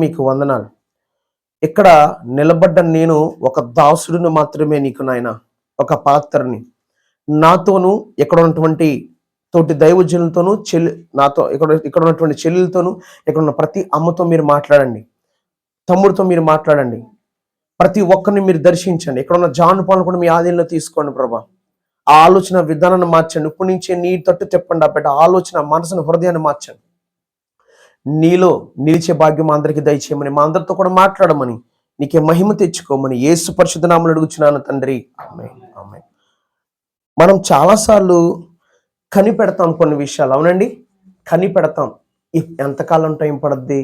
మీకు వందనాలు. ఇక్కడ నిలబడ్డ నేను ఒక దాసుడిని మాత్రమే నీకు నాయన, ఒక పాత్రని. నాతోనూ ఇక్కడ ఉన్నటువంటి తోటి దైవజనులతోనూ నాతో ఇక్కడ ఉన్నటువంటి చెల్లెలతోనూ, ఇక్కడ ఉన్న ప్రతి అమ్మతో మీరు మాట్లాడండి, తమ్ముడితో మీరు మాట్లాడండి, ప్రతి ఒక్కరిని మీరు దర్శించండి. ఇక్కడ ఉన్న జాను పాలను కూడా మీ ఆధీనంలో తీసుకోండి ప్రభా. ఆ ఆలోచన విధానాన్ని మార్చండి. ఇప్పటి నుంచే నీ తట్టు చెప్పండి. ఆ బిడ్డ ఆలోచన, మనసును, హృదయాన్ని మార్చండి. నీలో నిలిచే భాగ్యం అందరికీ దయచేయమని, మా అందరితో కూడా మాట్లాడమని, నీకే మహిమ తెచ్చుకోమని యేసు పరిశుద్ధ నామములో అడుగుచున్నాను తండ్రి, ఆమేన్, ఆమేన్. మనం చాలాసార్లు కనిపెడతాం కొన్ని విషయాలు, అవునండి, కనిపెడతాం. ఎంతకాలం టైం పడుద్ది,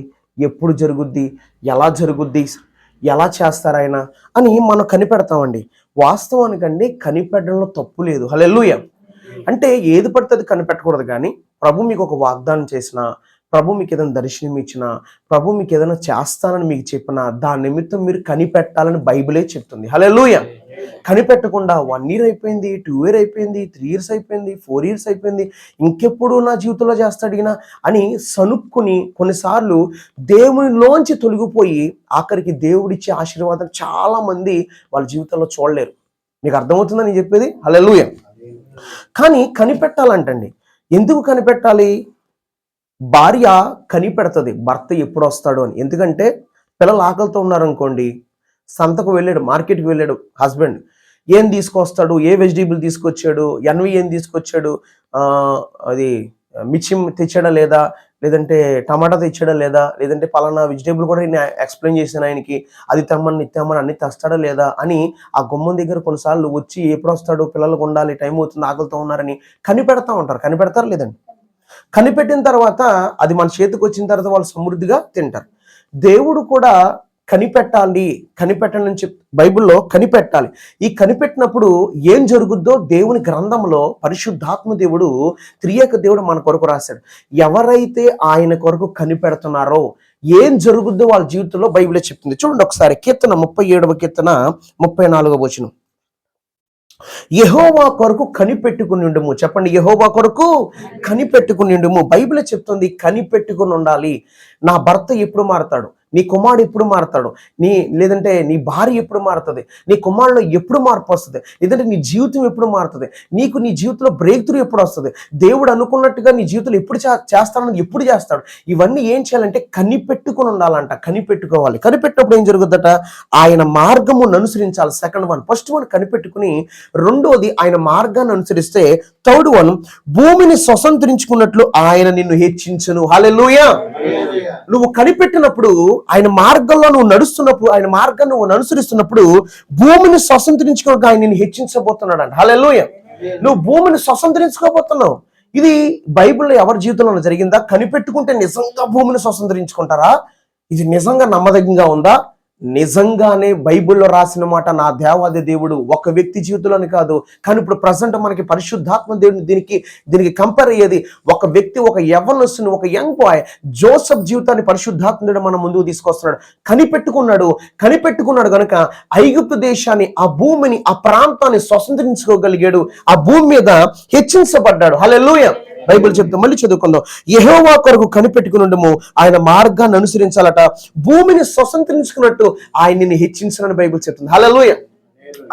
ఎప్పుడు జరుగుద్ది, ఎలా జరుగుద్ది, ఎలా చేస్తారు ఆయన అని మనం కనిపెడతామండి. వాస్తవానికండి కనిపెట్టడంలో తప్పు లేదు. హల్లెలూయా. అంటే ఏది పడితే అది కనిపెట్టకూడదు. కానీ ప్రభు మీకు ఒక వాగ్దానం చేసినా, ప్రభు మీకు ఏదైనా దర్శనం ఇచ్చినా, ప్రభు మీకు ఏదైనా చేస్తానని మీకు చెప్పినా, దాని నిమిత్తం మీరు కనిపెట్టాలని బైబిలే చెప్తుంది. హల్లెలూయా. కనిపెట్టకుండా 1 year అయిపోయింది, 2 years అయిపోయింది, 3 years అయిపోయింది, 4 years అయిపోయింది, ఇంకెప్పుడు నా జీవితంలో చేస్తాడు ఈయన అని సనుక్కుని కొన్నిసార్లు దేవునిలోంచి తొలగిపోయి ఆఖరికి దేవుడిచ్చే ఆశీర్వాదం చాలా మంది వాళ్ళ జీవితంలో చూడలేరు. మీకు అర్థమవుతుందని నేను చెప్పేది? హల్లెలూయా. కానీ కనిపెట్టాలంటండి. ఎందుకు కనిపెట్టాలి? భార్య కనిపెడుతుంది భర్త ఎప్పుడు వస్తాడు అని. ఎందుకంటే పిల్లలు ఆకలితో ఉన్నారనుకోండి, సంతకు వెళ్ళాడు, మార్కెట్కి వెళ్ళాడు హస్బెండ్, ఏం తీసుకొస్తాడు, ఏ వెజిటేబుల్ తీసుకొచ్చాడు, ఏం తీసుకొచ్చాడు, అది మిర్చి తెచ్చాడా లేదా, లేదంటే టమాటా తెచ్చాడా లేదా, లేదంటే పలానా వెజిటేబుల్ కూడా నేను ఎక్స్ప్లెయిన్ చేశాను ఆయనకి, అది తెమ్మని అన్ని తెస్తాడా లేదా అని ఆ గుమ్మం దగ్గర కొన్నిసార్లు వచ్చి ఎప్పుడు వస్తాడు, పిల్లలకు ఉండాలి, టైం అవుతుంది, ఆకలితో ఉన్నారని కనిపెడతా ఉంటారు. కనిపెడతారు లేదండి? కనిపెట్టిన తర్వాత అది మన చేతికి వచ్చిన తర్వాత వాళ్ళు సమృద్ధిగా తింటారు. దేవుడు కూడా కనిపెట్టాలి అని చెప్పి బైబిల్లో కనిపెట్టాలి. ఈ కనిపెట్టినప్పుడు ఏం జరుగుద్దో దేవుని గ్రంథంలో పరిశుద్ధాత్మ దేవుడు, త్రియేక దేవుడు మన కొరకు రాశాడు. ఎవరైతే ఆయన కొరకు కనిపెడుతున్నారో ఏం జరుగుద్దో వాళ్ళ జీవితంలో బైబిలే చెప్తుంది. చూడండి ఒకసారి, కీర్తన 37వ కీర్తన 34వ వచనం. యెహోవా కొరకు కనిపెట్టుకుని ఉండుము. చెప్పండి, యెహోవా కొరకు కనిపెట్టుకుని ఉండుము. బైబిల్ చెప్తుంది కనిపెట్టుకుని ఉండాలి. నా భర్త ఎప్పుడు మారతాడు, నీ కుమారుడు ఎప్పుడు మారతాడు, లేదంటే నీ భార్య ఎప్పుడు మారుతుంది, నీ కుమారులో ఎప్పుడు మార్పు వస్తుంది, లేదంటే నీ జీవితం ఎప్పుడు మారుతుంది, నీ జీవితంలో బ్రేక్ త్రూ ఎప్పుడు వస్తుంది, దేవుడు అనుకున్నట్టుగా నీ జీవితంలో ఎప్పుడు చేస్తాడని ఎప్పుడు చేస్తాడు, ఇవన్నీ ఏం చేయాలంటే కనిపెట్టుకుని ఉండాలంట. కనిపెట్టుకోవాలి. కనిపెట్టినప్పుడు ఏం జరుగుద్దట? ఆయన మార్గమును అనుసరించాలి. Second one. ఫస్ట్ వన్ కనిపెట్టుకుని, రెండోది ఆయన మార్గాన్ని అనుసరిస్తే, థర్డ్ వన్ భూమిని స్వతంత్రించుకున్నట్లు ఆయన నిన్ను హెచ్చించును. హల్లెలూయా. నువ్వు కనిపెట్టినప్పుడు, ఆయన మార్గంలో నువ్వు నడుస్తున్నప్పుడు, ఆయన మార్గాన్ని నువ్వు అనుసరిస్తున్నప్పుడు భూమిని స్వతంత్రించుకోక ఆయన నిన్ను హెచ్చించబోతున్నాడు అంట. హల్లెలూయా. నువ్వు భూమిని స్వతంత్రించుకోబోతున్నావు. ఇది బైబిల్లో ఎవరి జీవితంలో జరిగిందా? కనిపెట్టుకుంటే నిజంగా భూమిని స్వతంత్రించుకుంటారా? ఇది నిజంగా నమ్మదగ్గంగా ఉందా? నిజంగానే బైబిల్లో రాసిన మాట నా దేవాది దేవుడు ఒక వ్యక్తి జీవితంలోని కాదు, కానీ ఇప్పుడు ప్రజెంట్ మనకి పరిశుద్ధాత్మ దేవుడిని దీనికి కంపేర్ అయ్యేది ఒక వ్యక్తి, ఒక యవ్వనస్తుని, ఒక యంగ్ బాయ్ జోసెఫ్ జీవితాన్ని పరిశుద్ధాత్మ దేవుడు మన ముందుకు తీసుకొస్తున్నాడు. కనిపెట్టుకున్నాడు కనుక ఐగుప్తు దేశాన్ని, ఆ భూమిని, ఆ ప్రాంతాన్ని స్వతంత్రించుకోగలిగాడు. ఆ భూమి మీద హెచ్చించబడ్డాడు. హల్లెలూయా. బైబిల్ చెప్తే మళ్ళీ చదువుకుందాం. యెహోవా కొరకు కనిపెట్టుకుని ఉండము, ఆయన మార్గాన్ని అనుసరించాలట. భూమిని స్వతంత్రించుకున్నట్టు ఆయన నిన్ను హెచ్చించాలని బైబిల్ చెప్తుంది. Hallelujah.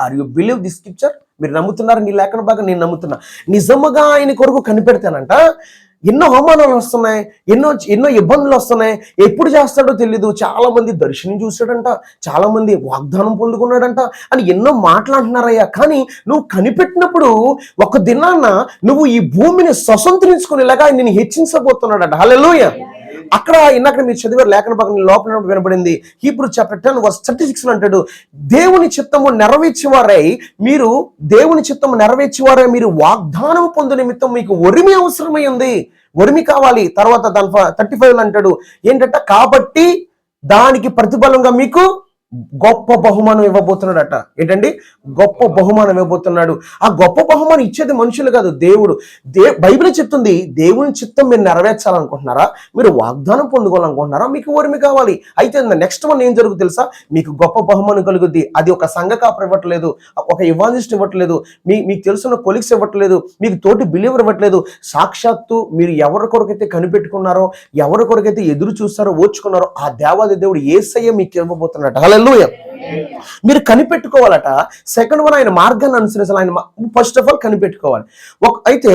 Are you believe this scripture? మీరు నమ్ముతున్నారు? నీ లేఖన భాగం నేను నమ్ముతున్నా. నిజముగా ఆయన కొరకు కనిపెడతానంట. ఎన్నో అవమానాలు వస్తున్నాయి, ఎన్నో ఇబ్బందులు వస్తున్నాయి, ఎప్పుడు చేస్తాడో తెలీదు. చాలా మంది దర్శనం చూశాడంట, చాలా మంది వాగ్దానం పొందుకున్నాడంట అని ఎన్నో మాట్లాడుతున్నారయ్యా. కానీ నువ్వు కనిపెట్టినప్పుడు ఒక దినాన్న నువ్వు ఈ భూమిని స్వతంత్రించుకునేలాగా నేను హెచ్చించబోతున్నాడంట. హల్లెలూయా. అక్కడ మీరు చదివారు లేఖన భాగం లోపల వినబడింది. హీబ్రూ చాప్టర్ 10:36 అంటాడు, దేవుని చిత్తము నెరవేర్చేవారై మీరు వాగ్దానం పొందు నిమిత్తం మీకు ఒరిమి అవసరమై ఉంది. ఒరిమి కావాలి. తర్వాత 35 అంటాడు ఏంటంటే, కాబట్టి దానికి ప్రతిఫలంగా మీకు గొప్ప బహుమానం ఇవ్వబోతున్నాడట. ఏంటండి? గొప్ప బహుమానం ఇవ్వబోతున్నాడు. ఆ గొప్ప బహుమానం ఇచ్చేది మనుషులు కాదు, దేవుడు. బైబిల్ చెప్తుంది, దేవుని చిత్తం మీరు నెరవేర్చాలనుకుంటున్నారా, మీరు వాగ్దానం పొందుకోవాలనుకుంటున్నారా, మీకు ఓర్మి కావాలి. అయితే నెక్స్ట్ వన్ ఏం జరుగుతుంది తెలుసా? మీకు గొప్ప బహుమానం కలుగుద్ది. అది ఒక సంఘ కాపరి ఇవ్వట్లేదు, ఒక ఇవాంజలిస్ట్ ఇవ్వట్లేదు, మీకు తెలుసున్న కొలీగ్స్ ఇవ్వట్లేదు, మీకు తోటి బిలీవర్ ఇవ్వట్లేదు. సాక్షాత్తు మీరు ఎవరి కొరకైతే కనిపెట్టుకున్నారో, ఎవరి కొరకైతే ఎదురు చూస్తారో, ఓర్చుకున్నారో, ఆ దేవాది దేవుడు యేసయ్య మీకు ఇవ్వబోతున్నట్ట. హల్లెలూయా. మీరు కనిపెట్టుకోవాలట. సెకండ్ వన్, ఆయన మార్గాన్ని అనుసరించాలి. ఆయన ఫస్ట్ ఆఫ్ ఆల్ కనిపెట్టుకోవాలి. అయితే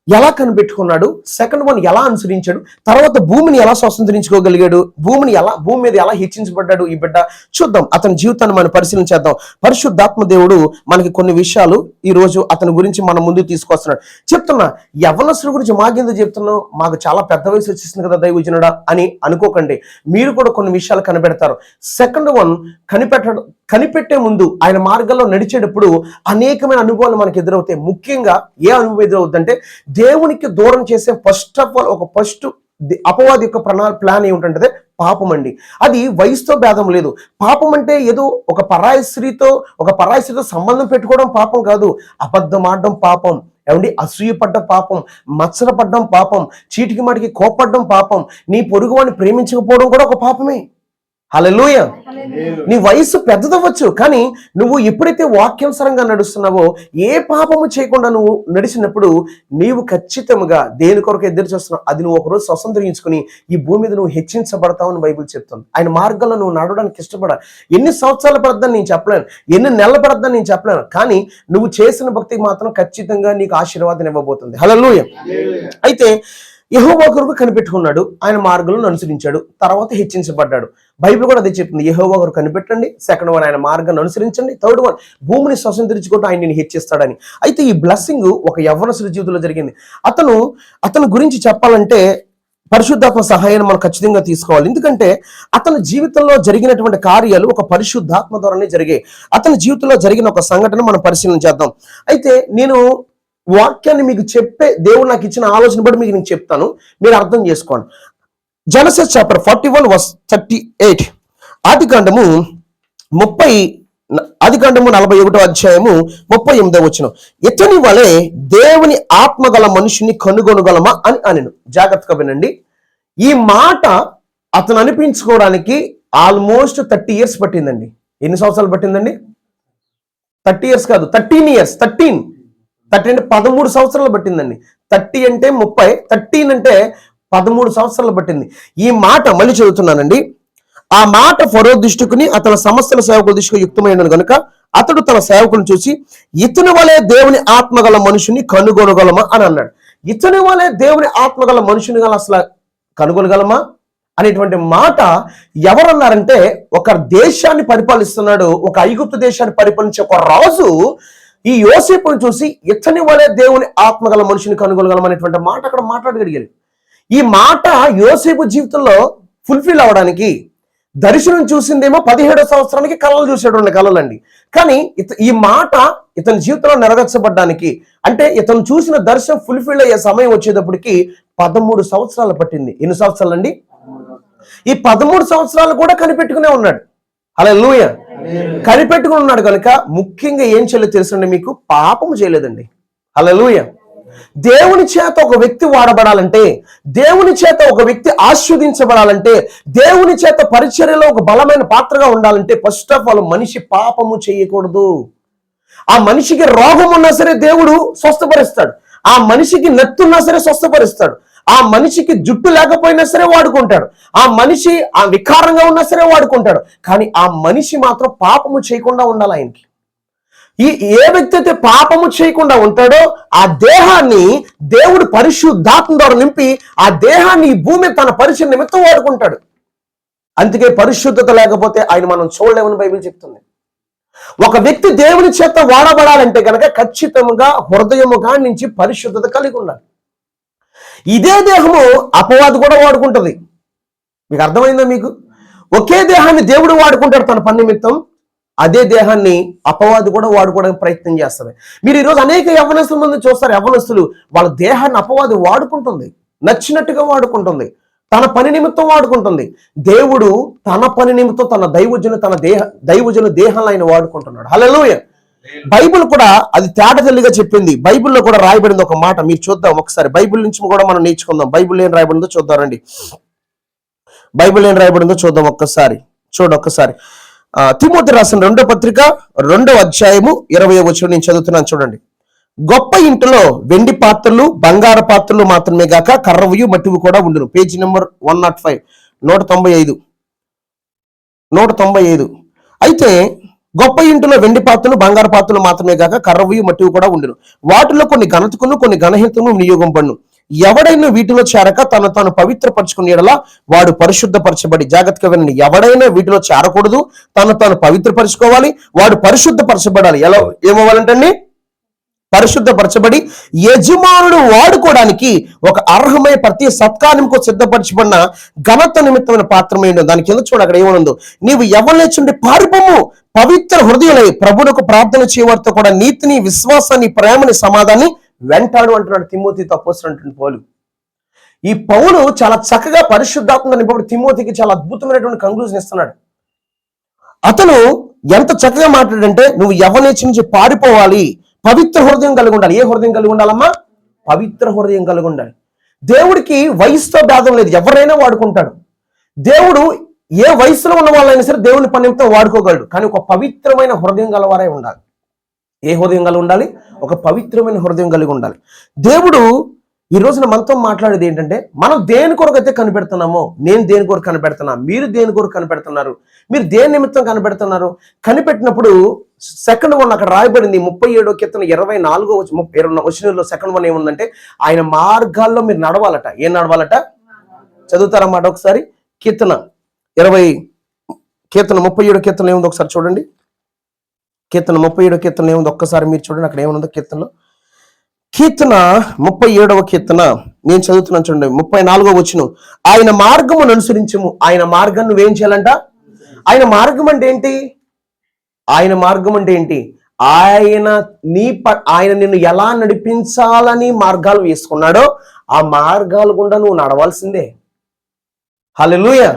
ఎలా కనిపెట్టుకున్నాడు, సెకండ్ వన్ ఎలా అనుసరించాడు, తర్వాత భూమిని ఎలా స్వతంత్రించుకోగలిగాడు, భూమి మీద ఎలా హెచ్చించబడ్డాడు ఈ బిడ్డ, చూద్దాం. అతని జీవితాన్ని మనం పరిశీలించేద్దాం. పరిశుద్ధాత్మ దేవుడు మనకి కొన్ని విషయాలు ఈ రోజు అతని గురించి మన ముందు తీసుకొస్తున్నాడు. చెప్తున్నా, యవ్వనస్తుల గురించి మాకెందుకు చెప్తున్నావు, మాకు చాలా పెద్ద వయసు వచ్చేసింది కదా దైవజనుడా అని అనుకోకండి. మీరు కూడా కొన్ని విషయాలు కనిపెడతారు. సెకండ్ వన్, కనిపెట్టే ముందు ఆయన మార్గంలో నడిచేటప్పుడు అనేకమైన అనుభవాలు మనకు ఎదురవుతాయి. ముఖ్యంగా ఏ అనుభవం ఎదురవుతుందంటే, దేవునికి దూరం చేసే ఫస్ట్ ఆఫ్ ఆల్ అపవాది యొక్క ప్లాన్ ఏమిటంటే పాపం అండి. అది వయసుతో భేదం లేదు. పాపం అంటే ఏదో ఒక పరాయి స్త్రీతో సంబంధం పెట్టుకోవడం పాపం కాదు. అబద్ధం ఆడడం పాపం, ఏమండి, అసూయపడ్డం పాపం, మత్సరపడ్డం పాపం, చీటికి మాటికి కోపడ్డం పాపం, నీ పొరుగువాడిని ప్రేమించకపోవడం కూడా ఒక పాపమే. హల్లెలూయా. నీ వయసు పెద్దదవ్వచ్చు, కానీ నువ్వు ఎప్పుడైతే వాక్యానుసారంగా నడుస్తున్నావో, ఏ పాపము చేయకుండా నువ్వు నడిచినప్పుడు నీవు ఖచ్చితంగా దేని కొరకు ఎదురు చూస్తున్నావు, అది నువ్వు ఒకరోజు స్వతంత్రించుకుని ఈ భూమి మీద నువ్వు హెచ్చించబడతావు అని బైబిల్ చెప్తుంది. ఆయన మార్గంలో నువ్వు నడవడానికి ఇష్టపడాలి. ఎన్ని సంవత్సరాలు పడద్దని నేను చెప్పలేను, ఎన్ని నెలలు పడద్దని నేను చెప్పలేను, కానీ నువ్వు చేసిన భక్తికి మాత్రం ఖచ్చితంగా నీకు ఆశీర్వాదం ఇవ్వబోతుంది. హల్లెలూయా. అయితే యెహోవా కొరకు కనిపెట్టుకున్నాడు, ఆయన మార్గంలో అనుసరించాడు, తర్వాత హెచ్చించబడ్డాడు. బైబిల్ కూడా అదే చెప్తుంది, యెహోవా కొరకు కనిపెట్టండి, సెకండ్ వన్ ఆయన మార్గాన్ని అనుసరించండి, థర్డ్ వన్ భూమిని స్వతంత్రించుకుంటూ ఆయన నేను హెచ్చిస్తాడని. అయితే ఈ బ్లెస్సింగ్ ఒక యవ్వనస్తుడి జీవితంలో జరిగింది. అతను గురించి చెప్పాలంటే పరిశుద్ధాత్మ సహాయాన్ని మనం ఖచ్చితంగా తీసుకోవాలి. ఎందుకంటే అతని జీవితంలో జరిగినటువంటి కార్యాలు ఒక పరిశుద్ధాత్మ ద్వారానే జరిగాయి. అతని జీవితంలో జరిగిన ఒక సంఘటన మనం పరిశీలన చేద్దాం. అయితే నేను వాక్యాన్ని మీకు చెప్పే దేవుడు నాకు ఇచ్చిన ఆలోచన బట్టి మీకు నేను చెప్తాను, మీరు అర్థం చేసుకోండి. జెనసిస్ చాప్టర్ 41:38, ఆదికాండము 41వ అధ్యాయము 38వ వచనం. ఇతని వలె దేవుని ఆత్మగల మనుషుని కనుగొనగలమా అని అనెను. జాగ్రత్తగా వినండి. ఈ మాట అతను అనిపించుకోవడానికి ఆల్మోస్ట్ 30 years పట్టిందండి. ఎన్ని సంవత్సరాలు పట్టిందండి? 30 years కాదు, 13 years. 13 అంటే 13 సంవత్సరాలు పట్టిందండి. 30 అంటే 30, 13 అంటే 13 సంవత్సరాలు పట్టింది. ఈ మాట మళ్ళీ చదువుతున్నానండి. ఆ మాట ఫరో దృష్టికుని అతని సమస్తల సేవకుల దృష్టికి యుక్తమైనను గనుక అతడు తన సేవకులను చూసి, ఇతని వలె దేవుని ఆత్మగల మనుషుని కనుగొనగలమా అని అన్నాడు. ఇతని వలె దేవుని ఆత్మగల మనుషుని గల అసలు కనుగొనగలమా అనేటువంటి మాట ఎవరన్నారంటే, ఒక దేశాన్ని పరిపాలిస్తున్నాడు, ఒక ఐగుప్తు దేశాన్ని పరిపాలించే ఒక రాజు ఈ యోసేపును చూసి ఇతని వలె దేవుని ఆత్మగల మనిషిని కనుగొనగలం అనేటువంటి మాట అక్కడ మాట్లాడగలిగారు. ఈ మాట యోసేపు జీవితంలో ఫుల్ఫిల్ అవడానికి, దర్శనం చూసిందేమో 17వ సంవత్సరానికి కళలు చూసేటువంటి కళలండి, కానీ ఈ మాట ఇతని జీవితంలో నెరవేర్చబడ్డానికి, అంటే ఇతను చూసిన దర్శనం ఫుల్ఫిల్ అయ్యే సమయం వచ్చేటప్పటికి 13 సంవత్సరాలు పట్టింది. ఎన్ని సంవత్సరాలు అండి? ఈ 13 సంవత్సరాలు కూడా కనిపెట్టుకునే ఉన్నాడు. హల్లెలూయా. కనిపెట్టుకుని ఉన్నాడు కనుక ముఖ్యంగా ఏం చేయలేదు తెలుసండి మీకు? పాపము చేయలేదండి. హల్లెలూయా. దేవుని చేత ఒక వ్యక్తి వాడబడాలంటే, దేవుని చేత ఒక వ్యక్తి ఆశీర్వదించబడాలంటే, దేవుని చేత పరిచర్యలో ఒక బలమైన పాత్రగా ఉండాలంటే ఫస్ట్ ఆఫ్ ఆల్ మనిషి పాపము చేయకూడదు. ఆ మనిషికి రోగం ఉన్నా సరే దేవుడు స్వస్థపరుస్తాడు, ఆ మనిషికి నెత్తున్నా సరే స్వస్థపరుస్తాడు, ఆ మనిషికి జుట్టు లేకపోయినా సరే వాడుకుంటాడు, ఆ మనిషి ఆ వికారంగా ఉన్నా సరే వాడుకుంటాడు, కానీ ఆ మనిషి మాత్రం పాపము చేయకుండా ఉండాలి. ఆయనకి ఏ వ్యక్తి అయితే పాపము చేయకుండా ఉంటాడో ఆ దేహాన్ని దేవుడు పరిశుద్ధాత్మ ద్వారా నింపి ఆ దేహాన్ని ఈ భూమి తన పరిచయం నిమిత్తం వాడుకుంటాడు. అందుకే పరిశుద్ధత లేకపోతే ఆయన మనం చూడలేమని బైబిల్ చెప్తుంది. ఒక వ్యక్తి దేవుని చేత వాడబడాలంటే కనుక ఖచ్చితంగా హృదయముగా నుంచి పరిశుద్ధత కలిగి ఉండాలి. ఇదే దేహము అపవాది కూడా వాడుకుంటుంది. మీకు అర్థమైందా? మీకు ఒకే దేహాన్ని దేవుడు వాడుకుంటాడు తన పని నిమిత్తం, అదే దేహాన్ని అపవాది కూడా వాడుకోవడానికి ప్రయత్నం చేస్తుంది. మీరు ఈరోజు అనేక యవ్వనస్తుల మంది చూస్తారు, యవ్వనస్తులు వాళ్ళ దేహాన్ని అపవాది వాడుకుంటుంది, నచ్చినట్టుగా వాడుకుంటుంది. తన పని నిమిత్తం వాడుకుంటుంది. దేవుడు తన పని నిమిత్తం తన దైవజను దేహాలను ఆయన వాడుకుంటున్నాడు. హల్లెలూయా. బైబిల్ కూడా అది తేటతెల్లిగా చెప్పింది. బైబిల్లో కూడా రాయబడింది ఒక మాట, మీరు చూద్దాం ఒకసారి. బైబిల్ నుంచి కూడా మనం నేర్చుకుందాం. బైబిల్ ఏం రాయబడిందో చూద్దామండి. బైబిల్ ఏం రాయబడిందో చూద్దాం ఒక్కసారి. ఒక్కసారి తిమోతి రాసిన 2వ పత్రిక 2వ అధ్యాయము 20వ వచనం నేను చదువుతున్నాను, చూడండి. గొప్ప ఇంటిలో వెండి పాత్రలు బంగారు పాత్రలు మాత్రమే గాక కర్రవియు మట్టివి కూడా ఉండును. Page number 105, 195. అయితే గొప్ప ఇంటిలో వెండి పాత్రలు బంగారు పాత్రలు మాత్రమే గాక కర్రవియు మట్టివి కూడా ఉండును. వాటిలో కొన్ని ఘనతకును కొన్ని ఘనహితను వినియోగం పడును. ఎవడైనా వీటిలో చేరక తాను పవిత్రపరచుకునే యెడల వాడు పరిశుద్ధపరచబడి, జాగ్రత్తగా వినండి, ఎవడైనా వీటిలో చేరకూడదు, తాను పవిత్రపరచుకోవాలి, వాడు పరిశుద్ధపరచబడాలి. ఎలా ఏమవ్వాలంటండి? పరిశుద్ధపరచబడి యజమానుడు వాడుకోవడానికి ఒక అర్హమైన ప్రతి సత్కార్యంకు సిద్ధపరచబడిన ఘనత నిమిత్తమైన పాత్రమైండు. దాని కింద చూడ అక్కడ ఏమనుందో, నీవు ఎవరిలేచుండి పారిపోము, పవిత్ర హృదయులై ప్రభువుకు ప్రార్థన చేయవారితో కూడా నీతిని, విశ్వాసాన్ని, ప్రేమని, సమాధాన్ని వెంటాడు అంటున్నాడు తిమోతితో అపోస్తలుడైన పౌలు. ఈ పౌలు చాలా చక్కగా పరిశుద్ధాత్మ నింపబడి తిమోతికి చాలా అద్భుతమైనటువంటి కంక్లూజన్ ఇస్తున్నాడు. అతను ఎంత చక్కగా మాట్లాడంటే, నువ్వు ఎవరిలేచి నుంచి పారిపోవాలి, పవిత్ర హృదయం కలిగి ఉండాలి. ఏ హృదయం కలిగి ఉండాలమ్మా? పవిత్ర హృదయం కలిగి ఉండాలి. దేవుడికి వయసుతో భేదం లేదు, ఎవరైనా వాడుకుంటాడు. దేవుడు ఏ వయసులో ఉన్న వాళ్ళైనా సరే దేవుని పని నిమిత్తం వాడుకోగలడు. కానీ ఒక పవిత్రమైన హృదయం గలవారే ఉండాలి. ఏ హృదయం కలిగి ఉండాలి? ఒక పవిత్రమైన హృదయం కలిగి ఉండాలి. దేవుడు ఈ రోజున మనతో మాట్లాడేది ఏంటంటే, మనం దేని కొరకు అయితే కనిపెడుతున్నామో, నేను దేని కొరకు కనిపెడుతున్నా, మీరు దేని కొరకు కనిపెడుతున్నారు, మీరు దేని నిమిత్తం కనిపెడుతున్నారు, కనిపెట్టినప్పుడు సెకండ్ వన్ అక్కడ రాయబడింది 37వ కీర్తన 24వ వచనంలో సెకండ్ వన్ ఏముందంటే, ఆయన మార్గాల్లో మీరు నడవాలట. ఏం నడవాలట? చదువుతారన్నమాట ఒకసారి. కీర్తన 37 కీర్తన ఏముంది ఒకసారి చూడండి. కీర్తన 37వ కీర్తన ఏముంది ఒక్కసారి మీరు చూడండి. అక్కడ ఏముందో కీర్తనలో. కీర్తన 37వ కీర్తన నేను చదువుతున్నాను చూడండి. 34వ వచనం, ఆయన మార్గమును అనుసరించము. ఆయన మార్గం నువ్వేం చేయాలంట? ఆయన మార్గం అంటే ఏంటి? ఆయన మార్గం అంటే ఏంటి? ఆయన నిన్ను ఎలా నడిపించాలని మార్గాలు వేసుకున్నాడో ఆ మార్గాలు గుండా నువ్వు నడవాల్సిందే. హల్లెలూయా.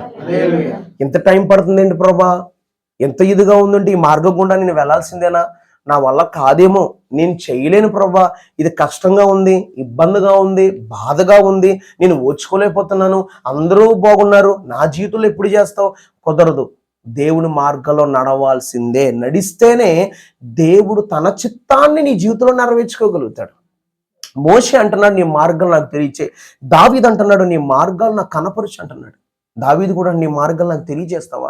ఎంత టైం పడుతుందండి ప్రభా, ఎంత ఇదిగా ఉందంటే ఈ మార్గం గుండా నేను వెళ్ళాల్సిందేనా? నా వల్ల కాదేమో, నేను చేయలేను ప్రభా, ఇది కష్టంగా ఉంది, ఇబ్బందిగా ఉంది, బాధగా ఉంది, నేను ఓర్చుకోలేకపోతున్నాను, అందరూ బాగున్నారు, నా జీవితంలో ఎప్పుడు చేస్తావు? కుదరదు. దేవుని మార్గంలో నడవాల్సిందే. నడిస్తేనే దేవుడు తన చిత్తాన్ని నీ జీవితంలో నెరవేర్చుకోగలుగుతాడు. మోషే అంటున్నాడు, నీ మార్గం నాకు తెలియచే. దావీదు అంటున్నాడు, నీ మార్గాలు నాకు కనపరచు అంటున్నాడు. దావీదు కూడా, నీ మార్గాలు నాకు తెలియజేస్తావా?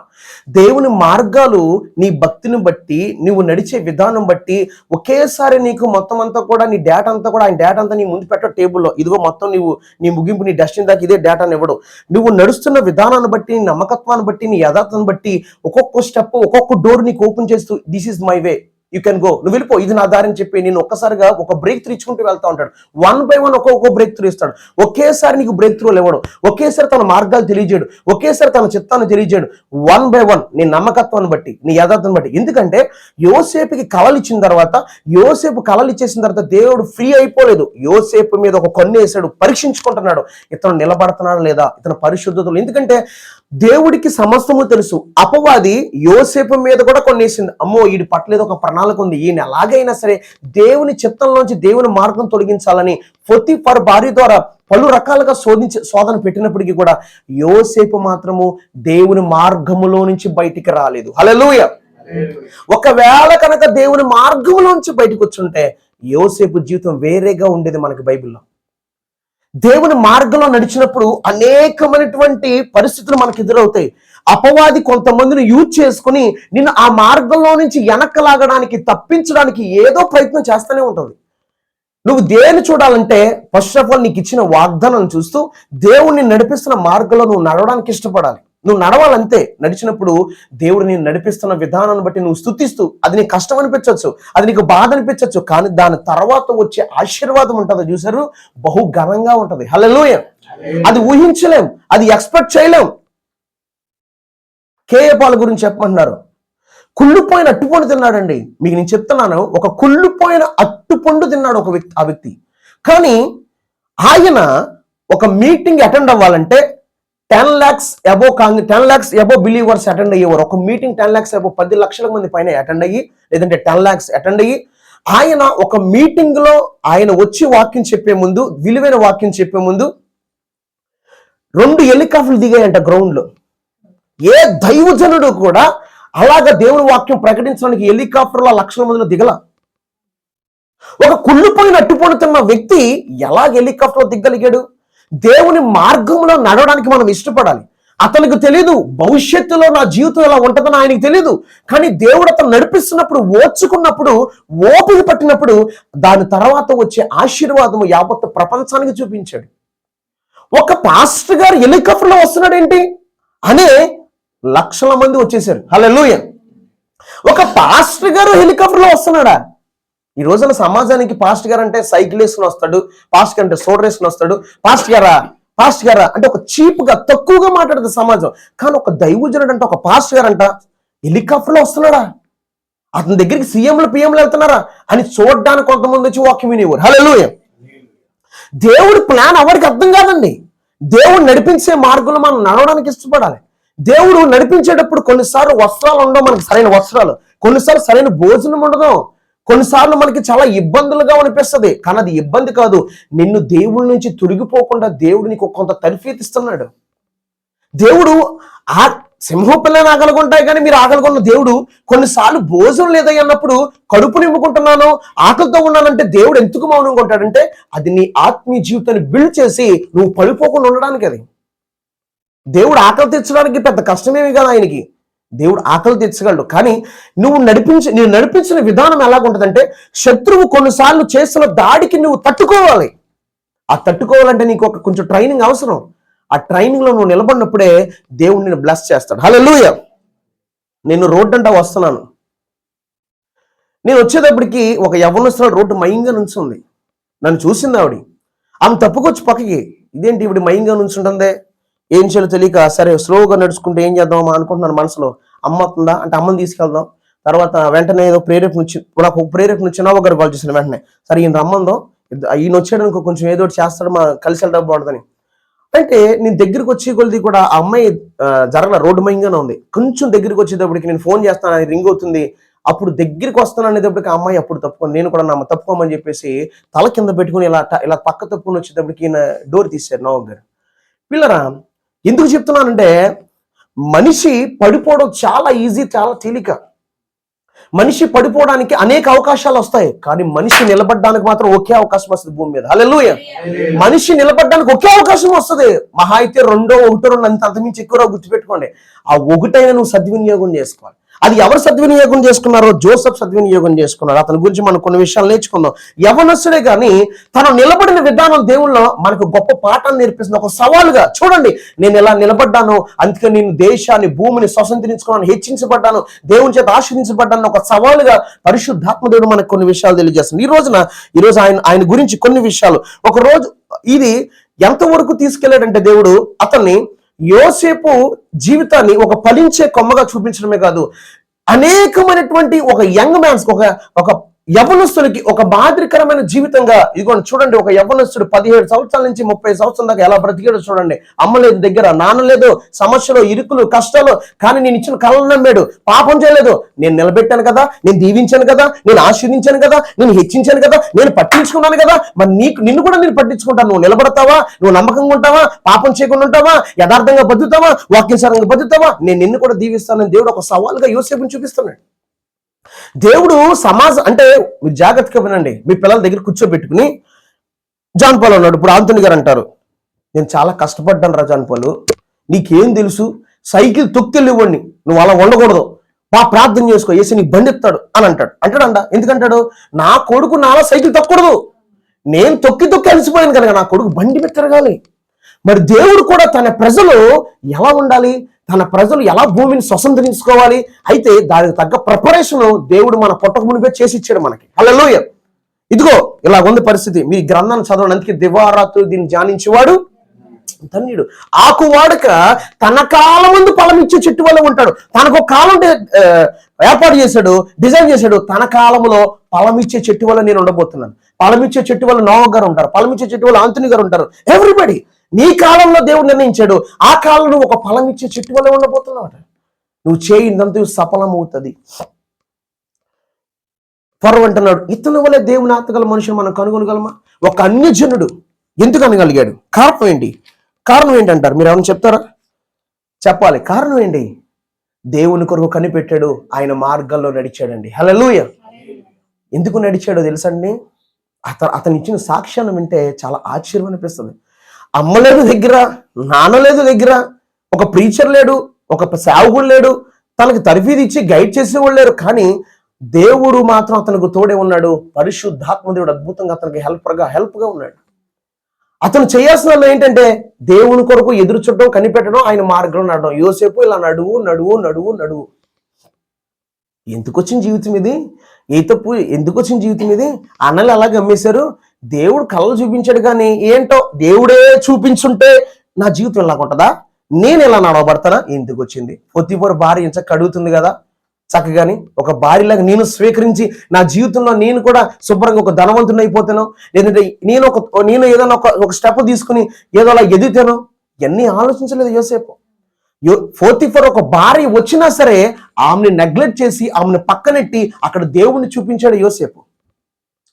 దేవుని మార్గాలు నీ భక్తిని బట్టి, నువ్వు నడిచే విధానం బట్టి ఒకేసారి నీకు మొత్తం అంతా కూడా నీ డేటా అంతా కూడా, ఆయన డేటా అంతా నీ ముందు పెట్ట టేబుల్లో, ఇదిగో మొత్తం నీ ముగింపు, నీ డెస్టినీ దాకా ఇదే డేటాను ఇవ్వడు. నువ్వు నడుస్తున్న విధానాన్ని బట్టి, నీ నమ్మకత్వాన్ని బట్టి, నీ యథార్థాన్ని బట్టి ఒక్కొక్క స్టెప్, ఒక్కొక్క డోర్ నీకు ఓపెన్ చేస్తూ, this is my way, you can go, నువ్వు వెళ్ళిపో, ఇది నా దారిని చెప్పి నేను ఒక్కసారిగా ఒక బ్రేక్ త్రూ ఇచ్చుకుంటూ వెళ్తా ఉంటాడు. 1 by 1 ఒక్కొక్క బ్రేక్ త్రూ ఇస్తాడు. ఒకేసారి నీకు బ్రేక్ త్రూలు ఇవ్వడు, ఒకేసారి తన మార్గాలు తెలియజేయడు, ఒకేసారి తన చిత్తాన్ని తెలియజేయడు. 1 by 1 నీ నమ్మకత్వాన్ని బట్టి, నీ యథార్థాన్ని బట్టి. ఎందుకంటే యోసేపుకి కళలు ఇచ్చిన తర్వాత, యోసేపు కళలు ఇచ్చేసిన తర్వాత దేవుడు ఫ్రీ అయిపోలేదు. యోసేపు మీద ఒక కన్ను వేసాడు, పరీక్షించుకుంటున్నాడు, ఇతను నిలబడుతున్నాడు లేదా, ఇతను పరిశుద్ధతలు. ఎందుకంటే దేవుడికి సమస్తము తెలుసు. అపవాది యోసేపు మీద కూడా కొన్నేసింది. అమ్మో, వీడి పట్ల ఏదో ఒక ప్రణాళిక ఉంది, ఈయన ఎలాగైనా సరే దేవుని చిత్తంలోంచి దేవుని మార్గం తొలగించాలని పొతిఫర్ భార్య ద్వారా పలు రకాలుగా శోధన పెట్టినప్పటికీ కూడా యోసేపు మాత్రము దేవుని మార్గములో నుంచి బయటికి రాలేదు. హల్లెలూయా. ఒకవేళ కనుక దేవుని మార్గంలో నుంచి బయటకు వచ్చుంటే యోసేపు జీవితం వేరేగా ఉండేది. మనకి బైబిల్లో దేవుని మార్గంలో నడిచినప్పుడు అనేకమైనటువంటి పరిస్థితులు మనకు ఎదురవుతాయి. అపవాది కొంతమందిని యూజ్ చేసుకుని నిన్ను ఆ మార్గంలో నుంచి వెనక్కలాగడానికి, తప్పించడానికి ఏదో ప్రయత్నం చేస్తూనే ఉంటుంది. నువ్వు దేన్ని చూడాలంటే ఫస్ట్ ఆఫ్ ఆల్ నీకు ఇచ్చిన వాగ్దానం చూస్తూ దేవుడిని నడిపిస్తున్న మార్గంలో నువ్వు నడవడానికి ఇష్టపడాలి. నువ్వు నడవాలంతే. నడిచినప్పుడు దేవుడు నేను నడిపిస్తున్న విధానాన్ని బట్టి నువ్వు స్తుతిస్తూ, అది నీకు కష్టం అనిపించవచ్చు, అది నీకు బాధ అనిపించవచ్చు, కానీ దాని తర్వాత వచ్చే ఆశీర్వాదం ఉంటుంది చూసారు, బహు ఘనంగా ఉంటది. హల్లెలూయా. అది ఊహించలేం, అది ఎక్స్పెక్ట్ చేయలేం. కేఏపాల్ గురించి చెప్పమంటున్నారు, కుళ్ళిపోయిన అట్టుపండు తిన్నాడండి. మీకు నేను చెప్తున్నాను, ఒక కుళ్ళిపోయిన అట్టుపండు తిన్నాడు ఆ వ్యక్తి. కానీ ఆయన ఒక మీటింగ్ అటెండ్ అవ్వాలంటే 10 lakhs above బిలీవర్స్ అటెండ్ అయ్యేవారు. ఒక మీటింగ్ 10 lakhs above 10 లక్షల మంది పైన అటెండ్ అయ్యి, లేదంటే 10 lakhs అటెండ్ అయ్యి, ఆయన ఒక మీటింగ్ లో ఆయన వచ్చి వాక్యం చెప్పే ముందు, విలువైన వాక్యం చెప్పే ముందు 2 హెలికాప్టర్లు దిగాయంట గ్రౌండ్ లో. ఏ దైవజనుడు కూడా అలాగా దేవుని వాక్యం ప్రకటించడానికి హెలికాప్టర్లో లక్షల మందిలో దిగల. ఒక కుళ్ళిపోయిన అట్టుపోతున్న వ్యక్తి ఎలా హెలికాప్టర్లో దిగ్గలిగాడు? దేవుని మార్గంలో నడవడానికి మనం ఇష్టపడాలి. అతనికి తెలియదు భవిష్యత్తులో నా జీవితం ఎలా ఉంటుందని ఆయనకి తెలియదు. కానీ దేవుడు అతను నడిపిస్తున్నప్పుడు, ఓర్చుకున్నప్పుడు, ఓపిక పట్టినప్పుడు దాని తర్వాత వచ్చే ఆశీర్వాదము యావత్తు ప్రపంచానికి చూపించాడు. ఒక పాస్టర్ గారు హెలికాప్టర్లో వస్తున్నాడు ఏంటి అనే లక్షల మంది వచ్చేసారు. హల్లెలూయా. ఒక పాస్టర్ గారు హెలికాప్టర్లో వస్తున్నాడా? ఈ రోజున సమాజానికి పాస్టర్ గారు అంటే సైకిల్ వేసుకుని వస్తాడు, పాస్టర్ గారు అంటే సోడర్ వేసుకుని వస్తాడు, పాస్టర్ గారా అంటే ఒక చీప్గా, తక్కువగా మాట్లాడుతుంది సమాజం. కానీ ఒక దైవజనుడు అంటే, ఒక పాస్టర్ గారు అంట హెలికాప్టర్లో వస్తున్నాడా? అతని దగ్గరికి సీఎంలు పిఎంలు వెళ్తున్నారా అని చూడడానికి కొంతమంది వచ్చి వాక్యం వినేవారు. హల్లెలూయా. దేవుడి ప్లాన్ ఎవరికి అర్థం కాదండి. దేవుడు నడిపించే మార్గంలో మనం నడవడానికి ఇష్టపడాలి. దేవుడు నడిపించేటప్పుడు కొన్నిసార్లు వస్త్రాలు ఉండవు, మనకి సరైన వస్త్రాలు, కొన్నిసార్లు సరైన భోజనం ఉండదు, కొన్నిసార్లు మనకి చాలా ఇబ్బందులుగా అనిపిస్తుంది. కానీ అది ఇబ్బంది కాదు. నిన్ను దేవుడి నుంచి తొలగిపోకుండా దేవుడు నీకు కొంత తర్ఫీతిస్తున్నాడు. దేవుడు ఆ సింహం పిల్లని ఆకలిగొంటాయి, కానీ మీరు ఆకలిగొన్న దేవుడు కొన్నిసార్లు భోజనం లేదయ్య అన్నప్పుడు కడుపు నింపుకుంటున్నాను, ఆకలితో ఉన్నానంటే దేవుడు ఎందుకు మౌనంగా ఉంటాడంటే అది నీ ఆత్మీయ జీవితాన్ని బిల్డ్ చేసి నువ్వు పడిపోకుండా ఉండడానికి. అది దేవుడు ఆకలి తెచ్చడానికి పెద్ద కష్టమేమి కాదు ఆయనకి. దేవుడు ఆకలి తెచ్చగలడు. కానీ నేను నడిపించిన విధానం ఎలాగుంటుందంటే, శత్రువు కొన్నిసార్లు చేసిన దాడికి నువ్వు తట్టుకోవాలి. ఆ తట్టుకోవాలంటే నీకు కొంచెం ట్రైనింగ్ అవసరం. ఆ ట్రైనింగ్ లో నువ్వు నిలబడినప్పుడే దేవుడు నిన్ను బ్లెస్ చేస్తాడు. హల్లెలూయా. నేను రోడ్డు అంటా వస్తున్నాను. నేను వచ్చేటప్పటికి ఒక యవ్వనస్తురాలు రోడ్డు మయంగా నుంచుంది. నన్ను చూసింది ఆవిడ. ఆమె తప్పుకొచ్చి పక్కకి, ఇదేంటి ఇవిడ మయంగా నుంచుంటుందే, ఏం చేయాలో తెలియక సరే స్లోగా నడుచుకుంటే ఏం చేద్దామా అనుకుంటున్నాను మనసులో. అమ్మ వస్తుందా అంటే అమ్మని తీసుకెళ్దాం. తర్వాత వెంటనే ఏదో ప్రేరేపణ నుంచి, నాకు ఒక ప్రేరేపణ నుంచి నవ్వు గారు కాల్ చేసిన వెంటనే, సరే ఈయన రమ్మందో, ఈయన వచ్చాడు ఇంకో కొంచెం ఏదో ఒకటి చేస్తాడు, మా కలిసి వెళ్దాం బాగుంటుందని. అంటే నేను దగ్గరికి వచ్చే కొలిది కూడా ఆ అమ్మాయి జరగల, రోడ్డు మయంగానే ఉంది. కొంచెం దగ్గరికి వచ్చేటప్పటికి నేను ఫోన్ చేస్తాను, అది రింగ్ అవుతుంది. అప్పుడు దగ్గరికి వస్తాను అనేటప్పటికి ఆ అమ్మాయి అప్పుడు తప్పుకొని, నేను కూడా నమ్మ తప్పుకోమని చెప్పేసి తల కింద పెట్టుకుని ఇలా పక్క తప్పుకొని వచ్చేటప్పటికి ఈయన డోర్ తీశారు నవ్వు గారు. పిల్లరా, ఎందుకు చెప్తున్నానంటే మనిషి పడిపోవడం చాలా ఈజీ, చాలా తేలిక. మనిషి పడిపోవడానికి అనేక అవకాశాలు వస్తాయి, కానీ మనిషి నిలబడడానికి మాత్రం ఒకే అవకాశం వస్తుంది భూమి మీద. హల్లెలూయా. మనిషి నిలబడడానికి ఒకే అవకాశం వస్తుంది. మహా అయితే 2, 1, 2 అంతమించి ఎక్కువ గుర్తుపెట్టుకోండి. ఆ ఒకటైనా నువ్వు సద్వినియోగం చేసుకోవాలి. అది ఎవరు సద్వినియోగం చేసుకున్నారో? జోసెఫ్ సద్వినియోగం చేసుకున్నారు. అతని గురించి మనం కొన్ని విషయాలు నేర్చుకుందాం. యవనస్తుడే కానీ తను నిలబడిన విధానం దేవుళ్ళలో మనకు గొప్ప పాఠాన్ని నేర్పిస్తుంది. ఒక సవాలుగా చూడండి, నేను ఎలా నిలబడ్డాను, అందుకే నేను దేశాన్ని, భూమిని స్వతంత్రించుకున్నాను, హెచ్చించబడ్డాను, దేవుని చేత ఆశీర్దించబడ్డాను. ఒక సవాలుగా పరిశుద్ధాత్మ దేవుడు మనకు కొన్ని విషయాలు తెలియజేస్తుంది. ఈరోజు ఆయన గురించి కొన్ని విషయాలు. ఒక రోజు ఇది ఎంతవరకు తీసుకెళ్లాడంటే దేవుడు అతన్ని, యోసేపు జీవితాన్ని ఒక ఫలించే కొమ్మగా చూపించడమే కాదు, అనేకమైనటువంటి ఒక యంగ్ మ్యాన్స్, ఒక యవ్వనస్తుడికి ఒక మాదిరికరమైన జీవితంగా. ఇదిగోండి చూడండి, ఒక యవ్వనస్తుడు 17 సంవత్సరాల నుంచి 30 సంవత్సరాల దాకా ఎలా బ్రతికాడో చూడండి. అమ్మ లేదు దగ్గర, నాన్న లేదు, సమస్యలు, ఇరుకులు, కష్టాలు, కానీ నేను ఇచ్చిన కళను నమ్మాడు, పాపం చేయలేదు. నేను నిలబెట్టాను కదా, నేను దీవించాను కదా, నేను ఆశీర్వించాను కదా, నేను హెచ్చించాను కదా, నేను పట్టించుకున్నాను కదా, మరి నిన్ను కూడా నేను పట్టించుకుంటాను. నువ్వు నిలబడతావా? నువ్వు నమ్మకంగా ఉంటావా? పాపం చేయకుండా ఉంటావా? యథార్థంగా బతుకుతావా? వాక్యానుసారంగా బతుకుతావా? నేను నిన్ను కూడా దీవిస్తానని దేవుడు ఒక సవాల్గా యోసేపుని చూపిస్తున్నాడు. దేవుడు అంటే మీరు జాగ్రత్తగా వినండి. మీ పిల్లల దగ్గర కూర్చోబెట్టుకుని, జాన్ పాల్ అన్నాడు. ఇప్పుడు ఆంటోనీ గారు అంటారు, నేను చాలా కష్టపడ్డాను రా జాన్ పాల్, నీకేం తెలుసు, సైకిల్ తొక్కెళ్ళివ్వండి, నువ్వు అలా ఉండకూడదు, ప్రార్థన చేసుకో, వేసి నీ బండి ఎత్తాడు అని అంటాడంట. ఎందుకంటాడు? నా కొడుకు నాలా సైకిల్ తొక్కకూడదు, నేను తొక్కి అలసిపోయాను కనుక నా కొడుకు బండి మీద తిరగాలి. మరి దేవుడు కూడా తన ప్రజలు ఎలా ఉండాలి, తన ప్రజలు ఎలా భూమిని స్వతంత్రించుకోవాలి, అయితే దానికి తగ్గ ప్రిపరేషన్ దేవుడు మన పుట్టక మునిపే చేసి ఇచ్చాడు మనకి. హల్లెలూయా. ఇదిగో ఇలా ఉంది పరిస్థితి. మీ గ్రంథాన్ని చదవండి. అందుకే దివారాత్రులు దీన్ని ధ్యానించేవాడు ధన్యుడు. ఆకు వాడక తన కాలం ముందు ఫలమిచ్చే చెట్టు వల్ల ఉంటాడు. తనకు కాలం ఏర్పాటు చేశాడు, డిజైన్ చేశాడు. తన కాలంలో ఫలమిచ్చే చెట్టు వల్ల నేను ఉండబోతున్నాను. ఫలమిచ్చే చెట్టు వల్ల నోవా గారు ఉంటారు, ఫలమిచ్చే చెట్టు వల్ల ఆంటోనీ గారు ఉంటారు. ఎవ్రీబడి. నీ కాలంలో దేవుడు నిర్ణయించాడు. ఆ కాలంలో ఒక ఫలం ఇచ్చే చెట్టు వల్ల ఉండబోతున్నావు. నువ్వు చేయిందంతా సఫలమవుతుంది. ఫరో అంటున్నాడు, ఇతని వల్ల దేవుని ఆత్మగల మనుషులు మనం కనుగొనగలమా? ఒక అన్యజనుడు ఎందుకు అనగలిగాడు? కారణం ఏంటి? కారణం ఏంటంటారు? మీరు ఏమైనా చెప్తారా? చెప్పాలి. కారణం ఏంటి? దేవుని కొరకు కనిపెట్టాడు, ఆయన మార్గంలో నడిచాడండి. హల్లెలూయ. ఎందుకు నడిచాడో తెలుసండి? అతను ఇచ్చిన సాక్ష్యాన్ని వింటే చాలా ఆశ్చర్యం అనిపిస్తుంది. అమ్మ లేదు దగ్గర, నాన్న లేదు దగ్గర, ఒక ప్రీచర్ లేడు, ఒక సేవకుడు లేడు, తనకి తర్ఫీదు ఇచ్చి గైడ్ చేసేవాళ్ళు లేరు. కానీ దేవుడు మాత్రం అతనికి తోడే ఉన్నాడు. పరిశుద్ధాత్మ దేవుడు అద్భుతంగా అతనికి హెల్ప్గా ఉన్నాడు. అతను చేయాల్సిన ఏంటంటే దేవుని కొరకు ఎదురు చూడడం, కనిపెట్టడం, ఆయన మార్గంలో నడవడం. యోసేపు ఇలా నడువు నడువు నడువు నడువు. ఎందుకు వచ్చిన జీవితం ఇది? ఏ తప్పు ఎందుకు వచ్చిన జీవితం ఇది? అన్నలు అలా గమ్మేశారు. దేవుడు కళ్ళు చూపించాడు, కానీ ఏంటో దేవుడే చూపించుంటే నా జీవితం ఇలా ఉంటుందా? నేను ఎలా నడవబడతానా? ఎందుకు వచ్చింది? పొత్తిపోరు భార్య ఇంచ కడుగుతుంది కదా చక్కగాని, ఒక భార్యలాగా నేను స్వీకరించి నా జీవితంలో నేను కూడా శుభ్రంగా ఒక ధనవంతుని అయిపోతాను, లేదంటే నేను ఏదైనా ఒక స్టెప్ తీసుకుని ఏదో అలా ఎదుగుతాను. ఇవన్నీ ఆలోచించలేదు యోసేపు. పోతీఫర్ ఒక భార్య వచ్చినా సరే ఆమెని నెగ్లెక్ట్ చేసి ఆమెను పక్కనెట్టి అక్కడ దేవుణ్ణి చూపించాడు యోసేపు.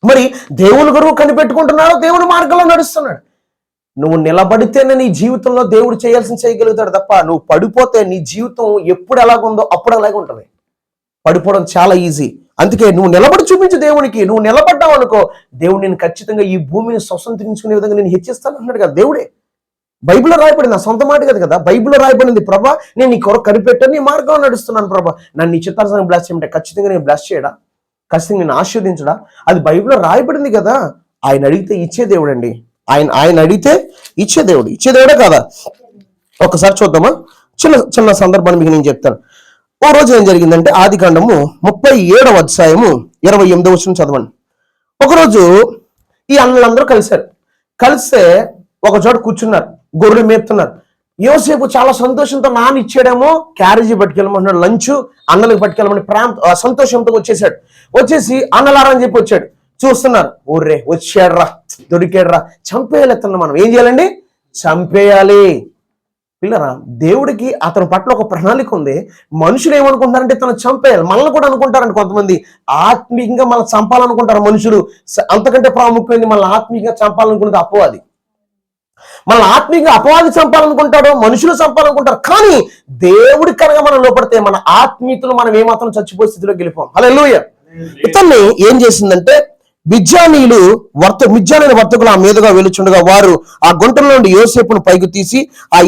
మరి దేవుని గురువు కనిపెట్టుకుంటున్నాడు, దేవుని మార్గంలో నడుస్తున్నాడు. నువ్వు నిలబడితేనే నీ జీవితంలో దేవుడు చేయాల్సింది చేయగలుగుతాడు తప్ప నువ్వు పడిపోతే నీ జీవితం ఎప్పుడు ఎలాగుందో అప్పుడు అలాగే ఉంటుంది. పడిపోవడం చాలా ఈజీ. అందుకే నువ్వు నిలబడి చూపించు దేవునికి. నువ్వు నిలబడ్డావు అనుకో, దేవుడు నేను ఖచ్చితంగా ఈ భూమిని స్వతంత్రించుకునే విధంగా నేను హెచ్చిస్తాను అన్నాడు కదా దేవుడే. బైబిల్లో రాయబడింది, నా సొంత మాట కదా బైబిల్లో రాయబడింది. ప్రభా నేను నీ కొరకు కనిపెట్టాను, నీ మార్గంలో నడుస్తున్నాను ప్రభా, నన్ను నీ చిత్తానుసారం బ్లెస్ చేయమంటే ఖచ్చితంగా నేను బ్లెస్ చేయడా? ఖచ్చితంగా నేను ఆశీర్వదించడా? అది బైబిల్లో రాయబడింది కదా. ఆయన అడిగితే ఇచ్చే దేవుడు అండి. ఆయన అడిగితే ఇచ్చే దేవుడే కదా. ఒకసారి చూద్దామా? చిన్న సందర్భాన్ని మీకు నేను చెప్తాను. ఓ రోజు ఏం జరిగిందంటే ఆదికాండము 37వ అధ్యాయము 28వ వచనం చదవండి. ఒకరోజు ఈ అన్నలందరూ కలిస్తే ఒక చోట కూర్చున్నారు, గొర్రెలు మేపుతున్నారు. యోసేపు చాలా సంతోషంతో నాన్న ఇచ్చాడేమో క్యారేజీ పట్టుకెళ్ళమన్నాడు, లంచ్ అన్నలకు పట్టుకెళ్ళమని సంతోషంతో వచ్చేసి అన్నలారా అని చెప్పి వచ్చాడు. చూస్తున్నారు, ఊర్రే వచ్చాడ్రా, దొరికాడ్రా, చంపేయాలి. మనం ఏం చేయాలండి? చంపేయాలి. పిల్లరా, దేవుడికి అతని పట్ల ఒక ప్రణాళిక ఉంది. మనుషులు ఏమనుకుంటారంటే తను చంపేయాలి. మనల్ని కూడా అనుకుంటారంటే కొంతమంది ఆత్మీయంగా మనం చంపాలనుకుంటారు మనుషులు. అంతకంటే ప్రాముఖ్యమైనది మనల్ని ఆత్మీయంగా చంపాలనుకున్నది అపవాది. మనల్ని ఆత్మీయంగా అపవాది చంపాలనుకుంటాడు, మనుషులు చంపాలనుకుంటారు. కానీ దేవుడి కనుక మనం లోపడితే మన ఆత్మీయతలు మనం ఏమాత్రం చచ్చిపోయే స్థితిలోకి వెళ్ళిపోం. హల్లెలూయ. ఇతన్ని ఏం చేసిందంటే మిద్యానీయుల వర్తకులు ఆ మీదుగా వెలుచుండగా వారు ఆ గుంటల నుండి యోసేపును పైకి తీసి ఆ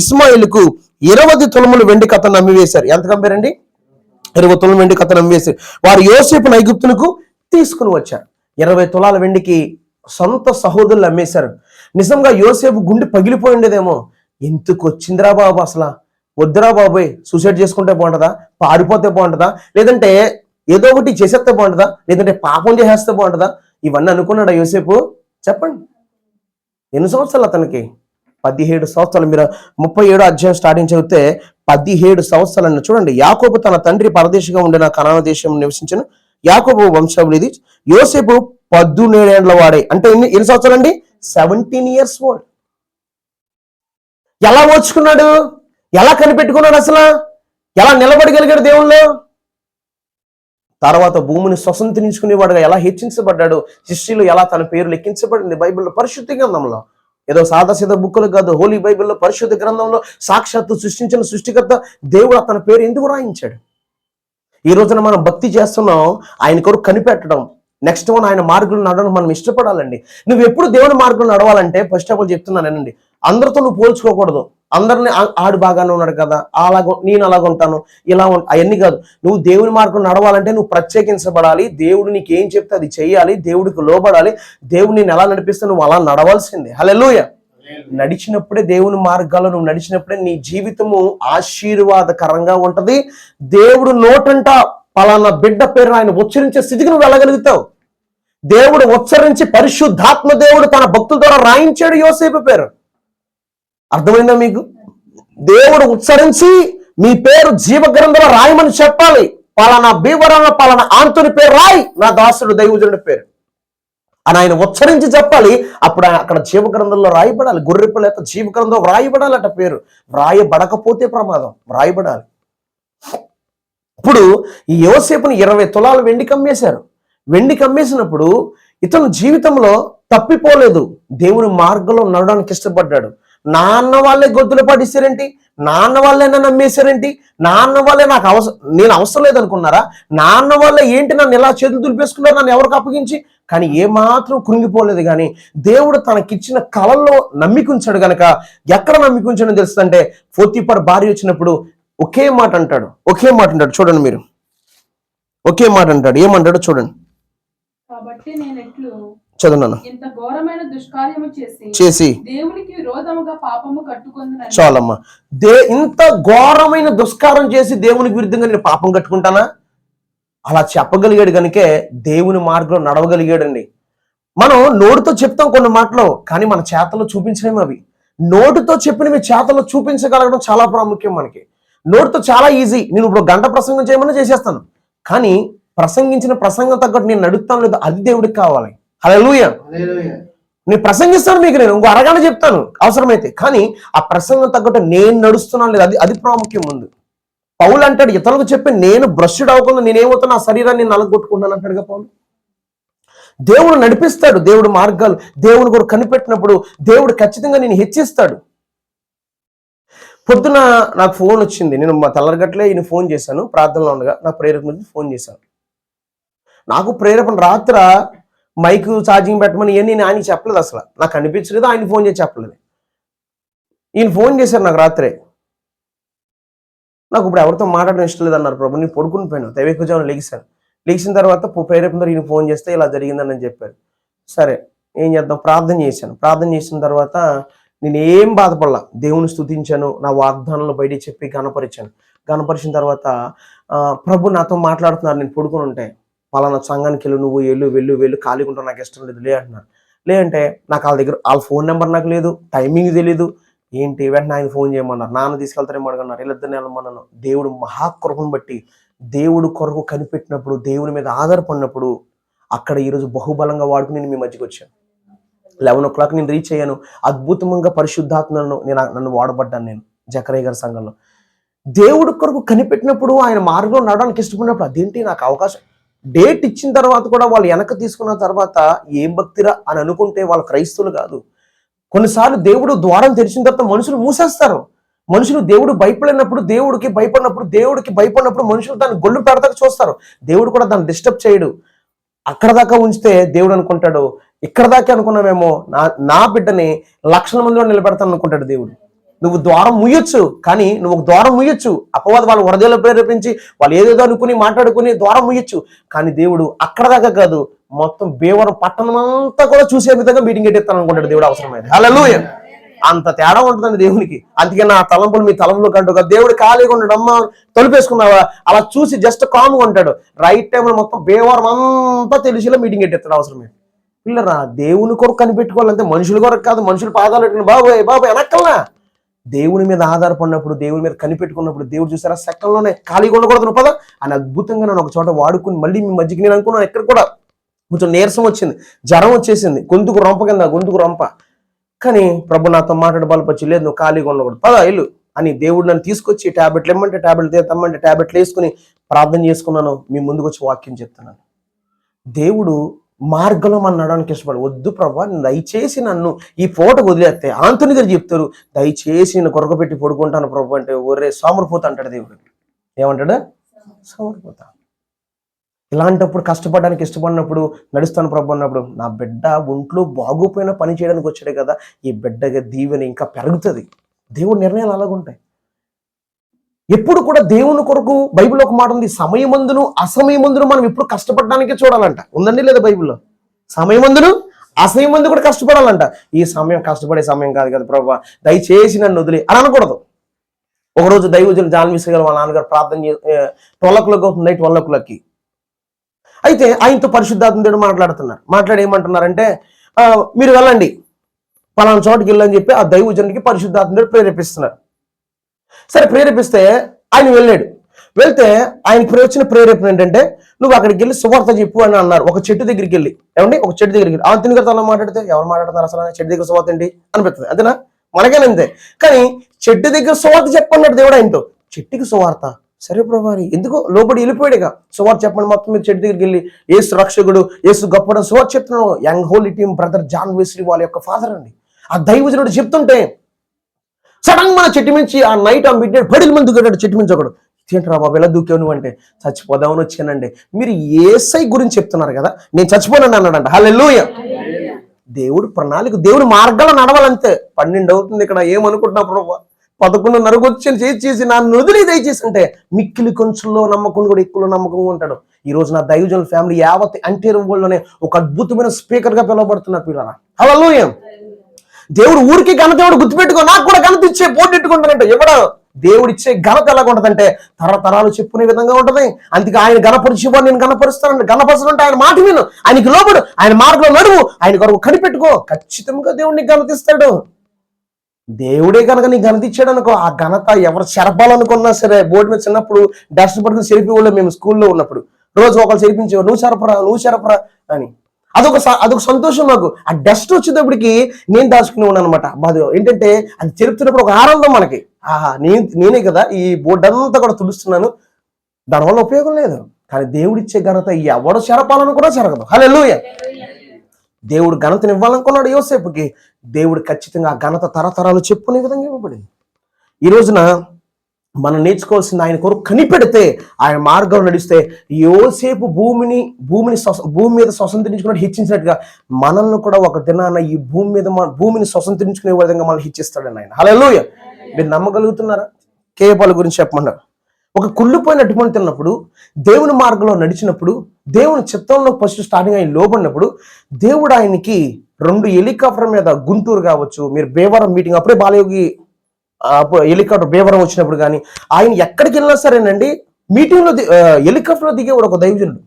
ఇస్మాయిల్కు 20 తులములు వెండి కథను అమ్మివేశారు. ఎంత కంపారండి? 20 తులములు వెండి కథను అమ్మివేశారు. వారు యోసేపును ఐగుప్తునకు తీసుకుని వచ్చారు. 20 తులాల వెండికి సొంత సహోదరులు అమ్మేశారు. నిజంగా యోసేపు గుండె పగిలిపోయి ఉండేదేమో. ఎందుకు వచ్చిందిరా బాబు, అసలు వద్దురా బాబోయ్, సూసైడ్ చేసుకుంటే బాగుంటుందా, పారిపోతే బాగుంటుందా, లేదంటే ఏదో ఒకటి చేసేస్తే బాగుంటుందా, లేదంటే పాపం చేసేస్తే బాగుంటుందా? ఇవన్నీ అనుకున్నాడా యోసేపు? చెప్పండి. ఎన్ని సంవత్సరాలు అతనికి? 17 సంవత్సరాలు. మీరు 37వ అధ్యాయం స్టార్టింగ్ చదివితే 17 సంవత్సరాలు. చూడండి, యాకోబు తన తండ్రి పరదేశిగా ఉండిన కనాను దేశం నివసించిన యాకోబు వంశావళి ఇది. యోసేపు 17 ఏళ్ల వాడే. అంటే ఎన్ని సంవత్సరాలు అండి? 17 years old. ఎలా ఓర్చుకున్నాడు? ఎలా కనిపెట్టుకున్నాడు? అసలు ఎలా నిలబడగలిగాడు దేవుళ్ళు? తర్వాత భూమిని స్వతంత్రించుకునేవాడుగా ఎలా హెచ్చించబడ్డాడు? హిస్టరీలో ఎలా తన పేరు లెక్కించబడింది బైబిల్లో, పరిశుద్ధ గ్రంథంలో. ఏదో సాదాసీద బుక్కులు కాదు, హోలీ బైబిల్లో, పరిశుద్ధ గ్రంథంలో సాక్షాత్తు సృష్టించిన సృష్టికర్త దేవుడు అతని పేరు ఎందుకు రాయించాడు? ఈ రోజున మనం భక్తి చేస్తున్నాం, ఆయన కొరకు కనిపెట్టడం, నెక్స్ట్ వన్ ఆయన మార్గంలో నడవడం మనం ఇష్టపడాలండి. నువ్వు ఎప్పుడు దేవుని మార్గంలో నడవాలంటే ఫస్ట్ ఆఫ్ ఆల్ చెప్తున్నానండి, అందరితో నువ్వు పోల్చుకోకూడదు. అందరిని ఆడు బాగానే ఉన్నాడు కదా, నేను అలాగుంటాను, అవన్నీ కాదు. నువ్వు దేవుని మార్గం నడవాలంటే నువ్వు ప్రత్యేకించబడాలి. దేవుడు నీకు ఏం చెప్తే అది చెయ్యాలి, దేవుడికి లోబడాలి. దేవుడు నేను ఎలా నడిపిస్తే నువ్వు అలా నడవాల్సిందే. హల్లెలూయా. నడిచినప్పుడే, దేవుని మార్గాల్లో నువ్వు నడిచినప్పుడే నీ జీవితము ఆశీర్వాదకరంగా ఉంటది. దేవుడు నోటంట పలానా బిడ్డ పేరు ఆయన ఉచ్చరించే స్థితికి నువ్వు వెళ్ళగలుగుతావు. దేవుడు ఉచ్చరించి పరిశుద్ధాత్మ దేవుడు తన భక్తుల ద్వారా రాయించాడు యోసేపు పేరు. అర్థమైందా మీకు? దేవుడు ఉచ్చరించి మీ పేరు జీవ గ్రంథంలో రాయమని చెప్పాలి. పలానా బీవరంలో పలానా ఆంతుని పేరు రాయి, నా దాసుడు దైవజనుడి పేరు. అని ఆయన ఉచ్చరించి చెప్పాలి. అప్పుడు అక్కడ జీవగ్రంథంలో రాయబడాలి. గొర్రెపిల్ల యొక్క జీవగ్రంథం వ్రాయబడాలట. పేరు వ్రాయబడకపోతే ప్రమాదం, వ్రాయబడాలి. ఇప్పుడు ఈ యోసేపుని 20 తులాలు వెండి కమ్మేశారు. వెండి కమ్మేసినప్పుడు ఇతను జీవితంలో తప్పిపోలేదు, దేవుని మార్గంలో నడవడానికి ఇష్టపడ్డాడు. నాన్న వాళ్ళే గొద్దులు పడిస్తారేంటి, నాన్న వాళ్ళే నన్ను నమ్మేశారేంటి, నాన్న వాళ్ళే నేను అవసరం లేదనుకున్నారా, నాన్న వాళ్ళే ఏంటి నన్ను ఇలా చేతులు దులిపేసుకున్నారు, నన్ను ఎవరికి అప్పగించి. కానీ ఏమాత్రం కృంగిపోలేదు. కానీ దేవుడు తనకిచ్చిన కళల్లో నమ్మికుంచాడు గనక, ఎక్కడ నమ్మికుంచాడని తెలుస్తుందంటే పోతీఫర్ భార్య వచ్చినప్పుడు ఒకే మాట అంటాడు. చూడండి మీరు, ఒకే మాట అంటాడు. ఏమంటాడో చూడండి. కాబట్టి నేనెట్లు చదువున్నాను. ఇంత ఘోరమైన దుష్కార్యము చేసి దేవునికి విరోధముగా పాపము కట్టుకొందునని. చాలమ్మా. ఇంత ఘోరమైన దుష్కారం చేసి దేవునికి విరుద్ధంగా నేను పాపం కట్టుకుంటానా? అలా చెప్పగలిగాడు కనుకే దేవుని మార్గంలో నడవగలిగాడండి. మనం నోటితో చెప్తాం కొన్ని మాటలు, కానీ మన చేతల్లో చూపించలేము. అవి నోటితో చెప్పినవి చేతల్లో చూపించగలగడం చాలా ప్రాముఖ్యం మనకి. నోటితో చాలా ఈజీ, నేను ఇప్పుడు గంట ప్రసంగం చేయమని చేసేస్తాను, కానీ ప్రసంగించిన ప్రసంగం తగ్గట్టు నేను నడుస్తాను లేదు, అది దేవుడికి కావాలి. హల్లెలూయా. నేను ప్రసంగిస్తాను మీకు, నేను ఇంకో అరగంట చెప్తాను అవసరమైతే, కానీ ఆ ప్రసంగం తగ్గట్టు నేను నడుస్తున్నాను లేదు, అది ప్రాముఖ్యం ముందు. పౌలు అంటాడు, ఇతరులకు చెప్పి నేను బ్రష్డ్ అవ్వకుండా నేనేమవుతాను, ఆ శరీరాన్ని నలగొట్టుకుంటాను అంటాడుగా పౌలు. దేవుడు నడిపిస్తాడు, దేవుడు మార్గాలు దేవుడు కూడా కనిపెట్టినప్పుడు దేవుడు ఖచ్చితంగా నేను హెచ్చిస్తాడు. పొద్దున నాకు ఫోన్ వచ్చింది, నేను మా తెల్లరగట్లే ఈయన ఫోన్ చేశాను, ప్రార్థనలో ఉండగా నాకు ప్రేరేపణ నుంచి ఫోన్ చేశాను. నాకు ప్రేరేపణ రాత్ర మైక్ ఛార్జింగ్ పెట్టమని నేను ఆయన చెప్పలేదు, అసలు నాకు అనిపించలేదు, ఆయన ఫోన్ చేసి చెప్పలేదు. ఈయన ఫోన్ చేశారు నాకు రాత్రే. నాకు ఇప్పుడు ఎవరితో మాట్లాడడం ఇష్టం లేదు అన్నారు ప్రభు, నేను పడుకుని పోయాను, దైవకుజాను లెగిసిన తర్వాత ప్రేరేపణ ఈయన ఫోన్ చేస్తే ఇలా జరిగిందని చెప్పారు. సరే ఏం చేద్దాం, ప్రార్థన చేసిన తర్వాత నేను ఏం బాధపడలా, దేవుని స్తుతించాను, నా వాగ్దానంలో బయటికి చెప్పి గణపరిచిన తర్వాత ప్రభు నాతో మాట్లాడుతున్నారు. నేను పడుకుని ఉంటే, పలానా సంఘానికి వెళ్ళు, నువ్వు వెళ్ళు ఖాళీగా ఉంటావు, నాకు ఇష్టం లేదు అంటున్నారు. లేదంటే నాకు వాళ్ళ ఫోన్ నెంబర్ నాకు లేదు, టైమింగ్ తెలీదు, ఏంటి వెంటనే ఆయన ఫోన్ చేయమన్నారు, నాన్న తీసుకెళ్తారేమో అడుగున్నారు, వీళ్ళిద్దరిని వెళ్ళమన్నాను. దేవుడు మహాకృపను బట్టి దేవుడు కొరకు కనిపెట్టినప్పుడు, దేవుని మీద ఆధారపడినప్పుడు అక్కడ ఈరోజు బహుబలంగా వాడుకుని నేను మీ మధ్యకి వచ్చాను. 11 o'clock నేను రీచ్ అయ్యాను. అద్భుతంగా పరిశుద్ధాత్మను నన్ను వాడబడ్డాను. నేను జకరయ్య గారి సంఘంలో దేవుడు కొరకు కనిపెట్టినప్పుడు, ఆయన మార్గంలో నడవడానికి ఇష్టపడినప్పుడు, అదేంటి నాకు అవకాశం. డేట్ ఇచ్చిన తర్వాత కూడా వాళ్ళు వెనక తీసుకున్న తర్వాత ఏం భక్తిరా అని అనుకుంటే వాళ్ళు క్రైస్తవులు కాదు. కొన్నిసార్లు దేవుడు ద్వారం తెరిచిన తర్వాత మనుషులు మూసేస్తారు. మనుషులు దేవుడు దేవుడికి భయపడినప్పుడు మనుషులు దాన్ని గొల్లు పెడతాక చూస్తారు. దేవుడు కూడా దాన్ని డిస్టర్బ్ చేయడు. అక్కడ దాకా ఉంచితే దేవుడు అనుకుంటాడు, ఇక్కడ దాకా అనుకున్నామేమో, నా బిడ్డని లక్షల మందిలో నిలబెడతాను అనుకుంటాడు దేవుడు. నువ్వు ద్వారం ముయ్యొచ్చు, కానీ నువ్వు ఒక ద్వారం ముయ్యొచ్చు. అపవాది వాళ్ళు వరదలు ప్రేరేపించి వాళ్ళు ఏదేదో అనుకుని మాట్లాడుకుని ద్వారం ముయ్యొచ్చు, కానీ దేవుడు అక్కడ దాకా కాదు, మొత్తం బేవరం పట్టణం అంతా కూడా చూసే విధంగా మీటింగ్ ఎట్టేస్తాను అనుకుంటాడు దేవుడు అవసరమైంది. హల్లెలూయా. అంత తేడా ఉంటుందండి దేవునికి. అందుకే నా తలంపులు మీ తలంపులు కంటూ దేవుడు ఖాళీగా ఉండడు, అమ్మ తొలిపేసుకున్నావా అలా చూసి జస్ట్ కామ్గా ఉంటాడు. రైట్ టైంలో మొత్తం బేవరం అంతా తెలిసిలో మీటింగ్ ఎట్టేస్తాడు అవసరమే. పిల్లరా, దేవుని కొరకు కనిపెట్టుకోవాలంటే మనుషుల కొరకు కాదు. మనుషులు పాదాలు పెట్టుకుని బాబు వెనక్కల్లా దేవుని మీద ఆధారపడినప్పుడు, దేవుని మీద కనిపెట్టుకున్నప్పుడు దేవుడు చూసారా సెకండ్లోనే ఖాళీగా ఉండకూడదు పద అని అద్భుతంగా నన్ను ఒక చోట వాడుకుని మళ్ళీ మీ మధ్యకి నేను అనుకున్నాను. ఎక్కడ కూడా కొంచెం నీరసం వచ్చింది, జ్వరం వచ్చేసింది, గొంతుకు రొంప. కానీ ప్రభు నాతో మాట్లాడే బలపచ్చి, లేదు నువ్వు ఖాళీగా ఉండకూడదు, పద ఇల్లు అని దేవుడు నన్ను తీసుకొచ్చి ట్యాబ్లెట్లు ఇమ్మంటే తెమ్మని ట్యాబ్లెట్లు వేసుకుని ప్రార్థన చేసుకున్నాను. మీ ముందుకు వచ్చి వాక్యం చెప్తున్నాను. దేవుడు మార్గంలో మనం నడవడానికి ఇష్టపడు. వద్దు ప్రభా, దయచేసి నన్ను ఈ పూట వదిలేస్తే ఆంతోని గారు చెప్తారు, దయచేసి నేను కొరకు పెట్టి పడుకుంటాను ప్రభు అంటే, ఒరే సోమరిపోతా అంటాడు దేవుడు. ఏమంటాడు? సోమరిపోతా. ఇలాంటప్పుడు కష్టపడడానికి ఇష్టపడినప్పుడు, నడుస్తాను ప్రభు అన్నప్పుడు, నా బిడ్డ ఒంట్లో బాగోపోయినా పని చేయడానికి వచ్చాడే కదా, ఈ బిడ్డగా దీవెన ఇంకా పెరుగుతుంది. దేవుడి నిర్ణయాలు అలాగుంటాయి. ఎప్పుడు కూడా దేవుని కొరకు బైబిల్లో ఒక మాట ఉంది, సమయమందును అసమయమందును మనం ఎప్పుడు కష్టపడడానికే చూడాలంట. ఉందండి లేదా బైబిల్లో? సమయమందును అసమయమందు కూడా కష్టపడాలంట. ఈ సమయం కష్టపడే సమయం కాదు కదా ప్రభు, దయచేసి నన్ను వదిలి అని అనకూడదు. ఒకరోజు దైవజనులు జాన్మిస్ గారు వాళ్ళ నాన్నగారు ప్రార్థన 12 o'clock అవుతుంది, నైట్ 12 o'clockకి. అయితే ఆయనతో పరిశుద్ధాత్మ దేవుడు మాట్లాడి ఏమంటున్నారంటే, మీరు వెళ్ళండి పలానా చోటుకి వెళ్ళని చెప్పి ఆ దైవజనుడికి పరిశుద్ధాత్మ దేవుడు ప్రేరేపిస్తున్నారు. సరే ప్రేరేపిస్తే ఆయన వెళ్తే ఆయనకి వచ్చిన ప్రేరేపణ ఏంటంటే, నువ్వు అక్కడికి వెళ్ళి సువార్త చెప్పు అని అన్నారు. ఒక చెట్టు దగ్గరికి వెళ్ళి, ఏమండి ఒక చెట్టు దగ్గరికి వెళ్ళి తిని కదా అలా మాట్లాడితే ఎవరు మాట్లాడుతున్నారు అసలు, చెట్టు దగ్గర సువార్త ఏంటి అనిపిస్తుంది, అదేనా? మనకేనంతే. కానీ చెట్టు దగ్గర సువార్త చెప్పన్నాడు దేవుడు ఆయనతో. చెట్టుకి సువార్త, సరే ప్రభు ఎందుకు లోపడి వెళ్ళిపోయాడుగా. సువార్త చెప్పండి మొత్తం మీద చెట్టు దగ్గరికి వెళ్ళి యేసు రక్షకుడు, యేసు గొప్పడు సువార్త చెప్తున్నాడు. Young holy team brother John Wesley వాళ్ళ యొక్క ఫాదర్ అండి. ఆ దైవజనుడు చెప్తుంటే సడన్ మన చెట్టు మించి ఆ నైట్ ఆ మిడ్ నైట్ 10 మంది దూకాడు చెట్టు మించి. ఒకడు ఏంట్రా బాబు ఎలా దూకావు నువ్వు అంటే, చచ్చిపోదామని వచ్చానండి. మీరు యేసై గురించి చెప్తున్నారు కదా, నేను చచ్చిపోనండి అన్నాడంట. హల్లెలూయా. దేవుడు ప్రణాళిక, దేవుడు మార్గాలు నడవాలంతే. 12 అవుతుంది ఇక్కడ, ఏమనుకుంటున్నా ప్రభు 11:30 వచ్చి చేసి నన్ను వదిలి దయచేసి అంటే, మిక్కిలి కొంచెంలో నమ్మకం కూడా ఎక్కువలో నమ్మకంగా ఉంటాడు. ఈ రోజు నా దైవజనుల ఫ్యామిలీ యావత్ అంటేరు వరల్డ్లోనే ఒక అద్భుతమైన స్పీకర్ గా పిలువబడుతున్నారు పిల్లరా. హల్లెలూయా. దేవుడు ఊరికి ఘనత ఎవడు గుర్తుపెట్టుకో, నాకు కూడా ఘనత ఇచ్చే పోటీ పెట్టుకుంటానంటే ఎవడ దేవుడిచ్చే ఘనత ఎలాగ ఉంటదంటే తరతరాలు చెప్పుకునే విధంగా ఉంటది. అందుకే ఆయన గణపరిచేవాడు నేను గణపరుస్తానండి. గణపరచడంటే ఆయన మాట విను, ఆయనకి లోబడు, ఆయన మార్గంలో నడువు, ఆయన కొరకు కనిపెట్టుకో, ఖచ్చితంగా దేవుడిని ఘనత ఇస్తాడు. దేవుడే కనుక నీకు ఘనత ఇచ్చాడు అనుకో, ఆ ఘనత ఎవరు చెరపాలనుకున్నా సరే. బోర్డు మీద చిన్నప్పుడు డస్ట్ పడుకుని సెల్ఫీ వాళ్ళు మేము స్కూల్లో ఉన్నప్పుడు రోజు ఒకళ్ళు సెల్ఫించేవారు, నువ్వు చెరపరా అని. అదొక సంతోషం నాకు. ఆ డస్ట్ వచ్చేటప్పటికి నేను దాచుకుని ఉన్నాను అనమాట. ఏంటంటే అది చెరుపుతున్నప్పుడు ఒక ఆనందం మనకి. ఆహా నేనే కదా ఈ బోర్డు అంతా కూడా తుడుస్తున్నాను, దానివల్ల ఉపయోగం లేదు. కానీ దేవుడిచ్చే ఘనత ఎవడు చెరపాలని కూడా జరగదు. హల్లెలూయా. దేవుడు ఘనతను ఇవ్వాలనుకున్నాడు యోసేపుకి, దేవుడు ఖచ్చితంగా ఆ ఘనత తరతరాలు చెప్పుకునే విధంగా ఇవ్వబడింది. ఈ రోజున మనం నేర్చుకోవాల్సింది, ఆయన కొరకు కనిపెడితే, ఆయన మార్గం నడిస్తే యోసేపు భూమి మీద స్వతంత్రించుకున్నట్టు హెచ్చించినట్టుగా మనల్ని కూడా ఒక దినాన ఈ భూమిని స్వతంత్రించుకునే విధంగా మనల్ని హెచ్చిస్తాడని ఆయన. హల్లెలూయా. మీరు నమ్మగలుగుతున్నారా? కేపాల గురించి చెప్పమన్నారు. ఒక కుళ్ళిపోయినటువంటి తిన్నప్పుడు, దేవుని మార్గంలో నడిచినప్పుడు, దేవుని చిత్తంలో ఫస్ట్ స్టార్టింగ్ ఆయన లోబడినప్పుడు, దేవుడు ఆయనకి 2 హెలికాప్టర్ మీద గుంటూరు కావచ్చు, మీరు బేవరం మీటింగ్ అప్పుడే బాలయోగి హెలికాప్టర్ బేవరం వచ్చినప్పుడు కానీ, ఆయన ఎక్కడికి వెళ్ళినా సరేనండి మీటింగ్లో హెలికాప్టర్లో దిగేవాడు ఒక దైవజనుడు.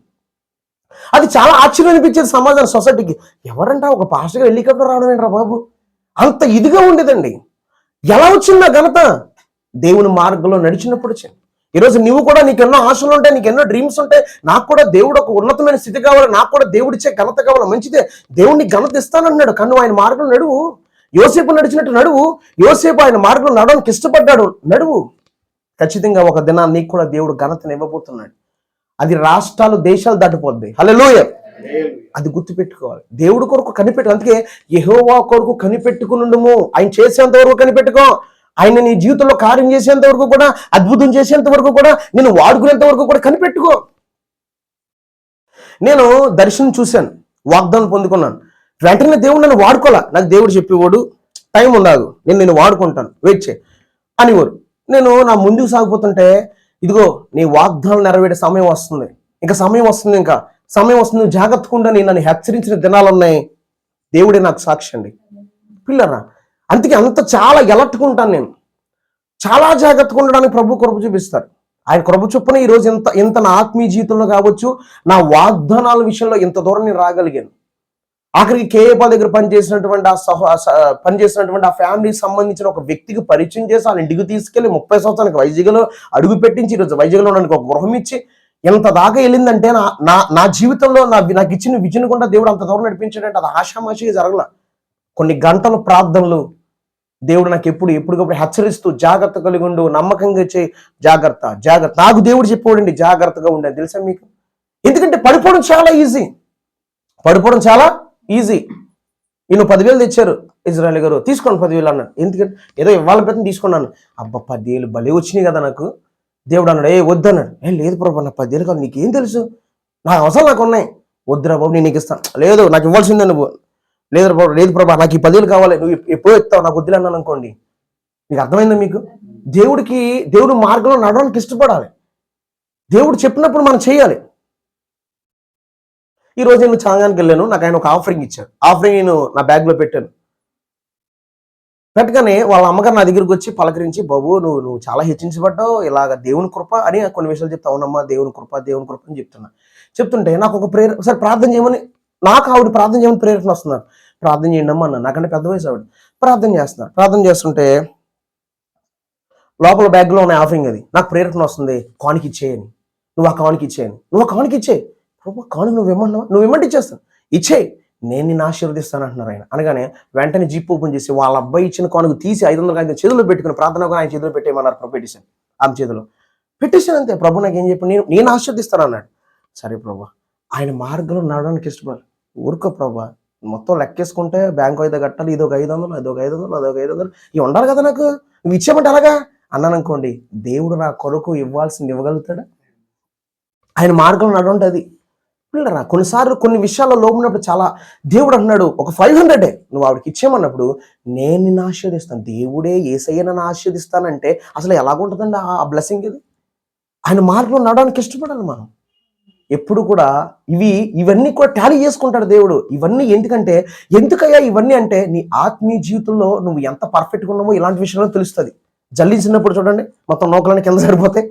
అది చాలా ఆశ్చర్యం అనిపించేది సమాజం సొసైటీకి. ఎవరంట ఒక పాస్టర్ హెలికాప్టర్ రావడం ఏంట్రా బాబు, అంత ఇదిగా ఉండేదండి. ఎలా వచ్చింది ఆ ఘనత? దేవుని మార్గంలో నడిచినప్పుడు వచ్చింది. ఈరోజు నువ్వు కూడా, నీకు ఎన్నో ఆశలు ఉంటాయి, నీకు ఎన్నో డ్రీమ్స్ ఉంటాయి. నాకు కూడా దేవుడు ఒక ఉన్నతమైన స్థితి కావాలి, నాకు కూడా దేవుడిచ్చే ఘనత కావాలి, మంచిదే, దేవుడిని ఘనత ఇస్తానన్నాడు. కానీ ఆయన మార్గం నడువు. యోసేపు నడిచినట్టు నడువు. యోసేపు ఆయన మార్గంలో నడవడానికి ఇష్టపడ్డాడు, నడువు. ఖచ్చితంగా ఒక దినాన్ని నీకు కూడా దేవుడు ఘనతను ఇవ్వబోతున్నాడు. అది రాష్ట్రాలు దేశాలు దాటిపోద్ది. హల్లెలూయా. అది గుర్తుపెట్టుకోవాలి. దేవుడి కొరకు కనిపెట్టు. అందుకే యెహోవా కొరకు కనిపెట్టుకునుండుము. ఆయన చేసేంత వరకు కనిపెట్టుకో. ఆయన నీ జీవితంలో కార్యం చేసేంత వరకు కూడా, అద్భుతం చేసేంత వరకు కూడా, నేను వాడుకునేంత వరకు కూడా కనిపెట్టుకో. నేను దర్శనం చూశాను, వాగ్దానం పొందుకున్నాను. వెంటనే దేవుడు నన్ను వాడుకోలే. నాకు దేవుడు చెప్పేవాడు, టైం ఉండదు, నేను వాడుకుంటాను, వెయిట్ చేయి అనేవారు. నేను నా ముందుకు సాగిపోతుంటే, ఇదిగో నీ వాగ్దానం నెరవేరే సమయం వస్తుంది, ఇంకా సమయం వస్తుంది, జాగ్రత్తగా ఉండని నన్ను హెచ్చరించిన దినాలు ఉన్నాయి. దేవుడే నాకు సాక్షి అండి పిల్లరా. అందుకే చాలా ఎలర్ట్గా ఉంటాను నేను. చాలా జాగ్రత్తగా ఉండడానికి ప్రభు కృప చూపిస్తారు. ఆయన కృప చొప్పున ఈరోజు ఇంత నా ఆత్మీయ జీవితంలో కావచ్చు, నా వాగ్దానాల విషయంలో ఇంత దూరం నేను రాగలిగాను. ఆఖరికి కేఏపాల్ దగ్గర పనిచేసినటువంటి ఆ ఫ్యామిలీకి సంబంధించిన ఒక వ్యక్తికి పరిచయం చేసి వాళ్ళ ఇంటికి తీసుకెళ్లి 30 సంవత్సరానికి వైజాగ్లో అడుగు పెట్టించి, ఈరోజు వైజాగ్లో ఉండడానికి ఒక గృహం ఇచ్చి ఎంత దాకా వెళ్ళిందంటే, నా జీవితంలో నాకు ఇచ్చిన విజన్ కూడా దేవుడు అంత దూరం నడిపించాడంటే అది ఆషామాషిగా జరగల. కొన్ని గంటల ప్రార్థనలు దేవుడు నాకు ఎప్పటికప్పుడు హెచ్చరిస్తూ, జాగ్రత్త కలిగి ఉండు, నమ్మకంగా చేయి, జాగ్రత్త. నాకు దేవుడు చెప్పేవాడండి జాగ్రత్తగా ఉండేది, తెలుసా మీకు? ఎందుకంటే పడిపోవడం చాలా ఈజీ. నేను 10,000 తెచ్చారు ఇజ్రాయల్ గారు, తీసుకోండి 10,000 అన్నాడు. ఎందుకంటే ఏదో ఇవాళ ప్రతి తీసుకున్నాను. అబ్బా 10,000 భలే వచ్చినాయి కదా నాకు. దేవుడు అన్నాడు, వద్దన్నాడు. లేదు ప్రభు, నా 10,000 కాదు, నీకేం తెలుసు, నా అవసరం నాకు ఉన్నాయి, వద్దురా బాబు నేను నీకు ఇస్తాను. లేదు నాకు ఇవ్వాల్సిందే నువ్వు. లేదు ప్రభా నాకు ఈ 10,000 కావాలి, నువ్వు ఎప్పుడో ఇస్తావు, నాకు వద్దులే అన్నాను అనుకోండి. మీకు అర్థమైందా మీకు? దేవుడు మార్గంలో నడవడానికి ఇష్టపడాలి. దేవుడు చెప్పినప్పుడు మనం చేయాలి. ఈ రోజు నేను చాంగానికి వెళ్ళాను, నాకు ఆయన ఒక ఆఫరింగ్ ఇచ్చారు. ఆఫరింగ్ నేను నా బ్యాగ్లో పెట్టాను. పెట్టగానే వాళ్ళ అమ్మగారు నా దగ్గరికి వచ్చి పలకరించి, బాబు నువ్వు చాలా హెచ్చించబడ్డావు, ఇలాగ దేవుని కృప అని కొన్ని విషయాలు చెప్తా. అవునమ్మా, దేవుని కృప అని చెప్తుంటే నాకు ఒక ప్రేరణ, ఒకసారి ప్రార్థన చేయమని, నాకు ఆవిడ ప్రార్థన చేయమని ప్రేరణ వస్తున్నారు. ప్రార్థన చేయండి అమ్మా అన్న. నాకంటే పెద్ద వయసు ఆవిడ. ప్రార్థన చేస్తుంటే లోపల బ్యాగ్లో ఉన్న ఆఫరింగ్ అది నాకు ప్రేరణ వస్తుంది, కానికి ఇచ్చేయని. నువ్వు ఆ కానుక ఇచ్చేయను, నువ్వు ఆ కానుక ఇచ్చేయి. ప్రభు కానుక నువ్వు ఇమ్మన్నావు, నువ్వు ఇమ్మంటే ఇచ్చేస్తాను, ఇచ్చేయి, నేను నిన్ను ఆశీర్వదిస్తాను అంటున్నారు ఆయన. అనగానే వెంటనే జిప్ ఓపెన్ చేసి వాళ్ళ అబ్బాయి ఇచ్చిన కానుక తీసి 500 ఆయన చేతిలో పెట్టుకుని ప్రార్థన ఆయన చేతిలో పెట్టేయమన్నారు. ప్రభు పెట్టేశాను, ఆమె చేతిలో పెట్టేశాను. అంతే. ప్రభు నాకు ఏం చెప్పి నేను ఆశీర్దిస్తాను అన్నాడు. సరే ప్రభు, ఆయన మార్గంలో నడవడానికి ఇష్టపడాలి. ఊరుకో ప్రభు, మొత్తం లెక్కేసుకుంటే బ్యాంకు అయితే కట్టాలి, ఇదొక 500, అదొక 500, అదొక 500 ఇవి ఉండాలి కదా, నాకు నువ్వు ఇచ్చేయమంటే అలాగా అన్నాను అనుకోండి, దేవుడు నా కొరకు ఇవ్వాల్సింది ఇవ్వగలుగుతాడా? ఆయన మార్గంలో నడవండి. అది పిల్లరా, కొన్నిసార్లు కొన్ని విషయాల్లో లోపడినప్పుడు చాలా దేవుడు అన్నాడు ఒక 500 నువ్వు ఆవిడకి ఇచ్చేయమన్నప్పుడు నేను నిన్ను ఆశీర్దిస్తాను. దేవుడే యేసయ్య నన్ను ఆశీర్దిస్తానంటే అసలు ఎలాగుంటుందండి ఆ బ్లెస్సింగ్? ఇది ఆయన మార్గంలో నడవడానికి ఇష్టపడాలి మనం ఎప్పుడు కూడా. ఇవన్నీ కూడా టాలీ చేసుకుంటాడు దేవుడు. ఇవన్నీ ఎందుకయ్యా ఇవన్నీ అంటే నీ ఆత్మీయ జీవితంలో నువ్వు ఎంత పర్ఫెక్ట్గా ఉన్నావో ఇలాంటి విషయంలో తెలుస్తుంది. జల్లించినప్పుడు చూడండి మొత్తం నోకలని కింద సరిపోతాయి,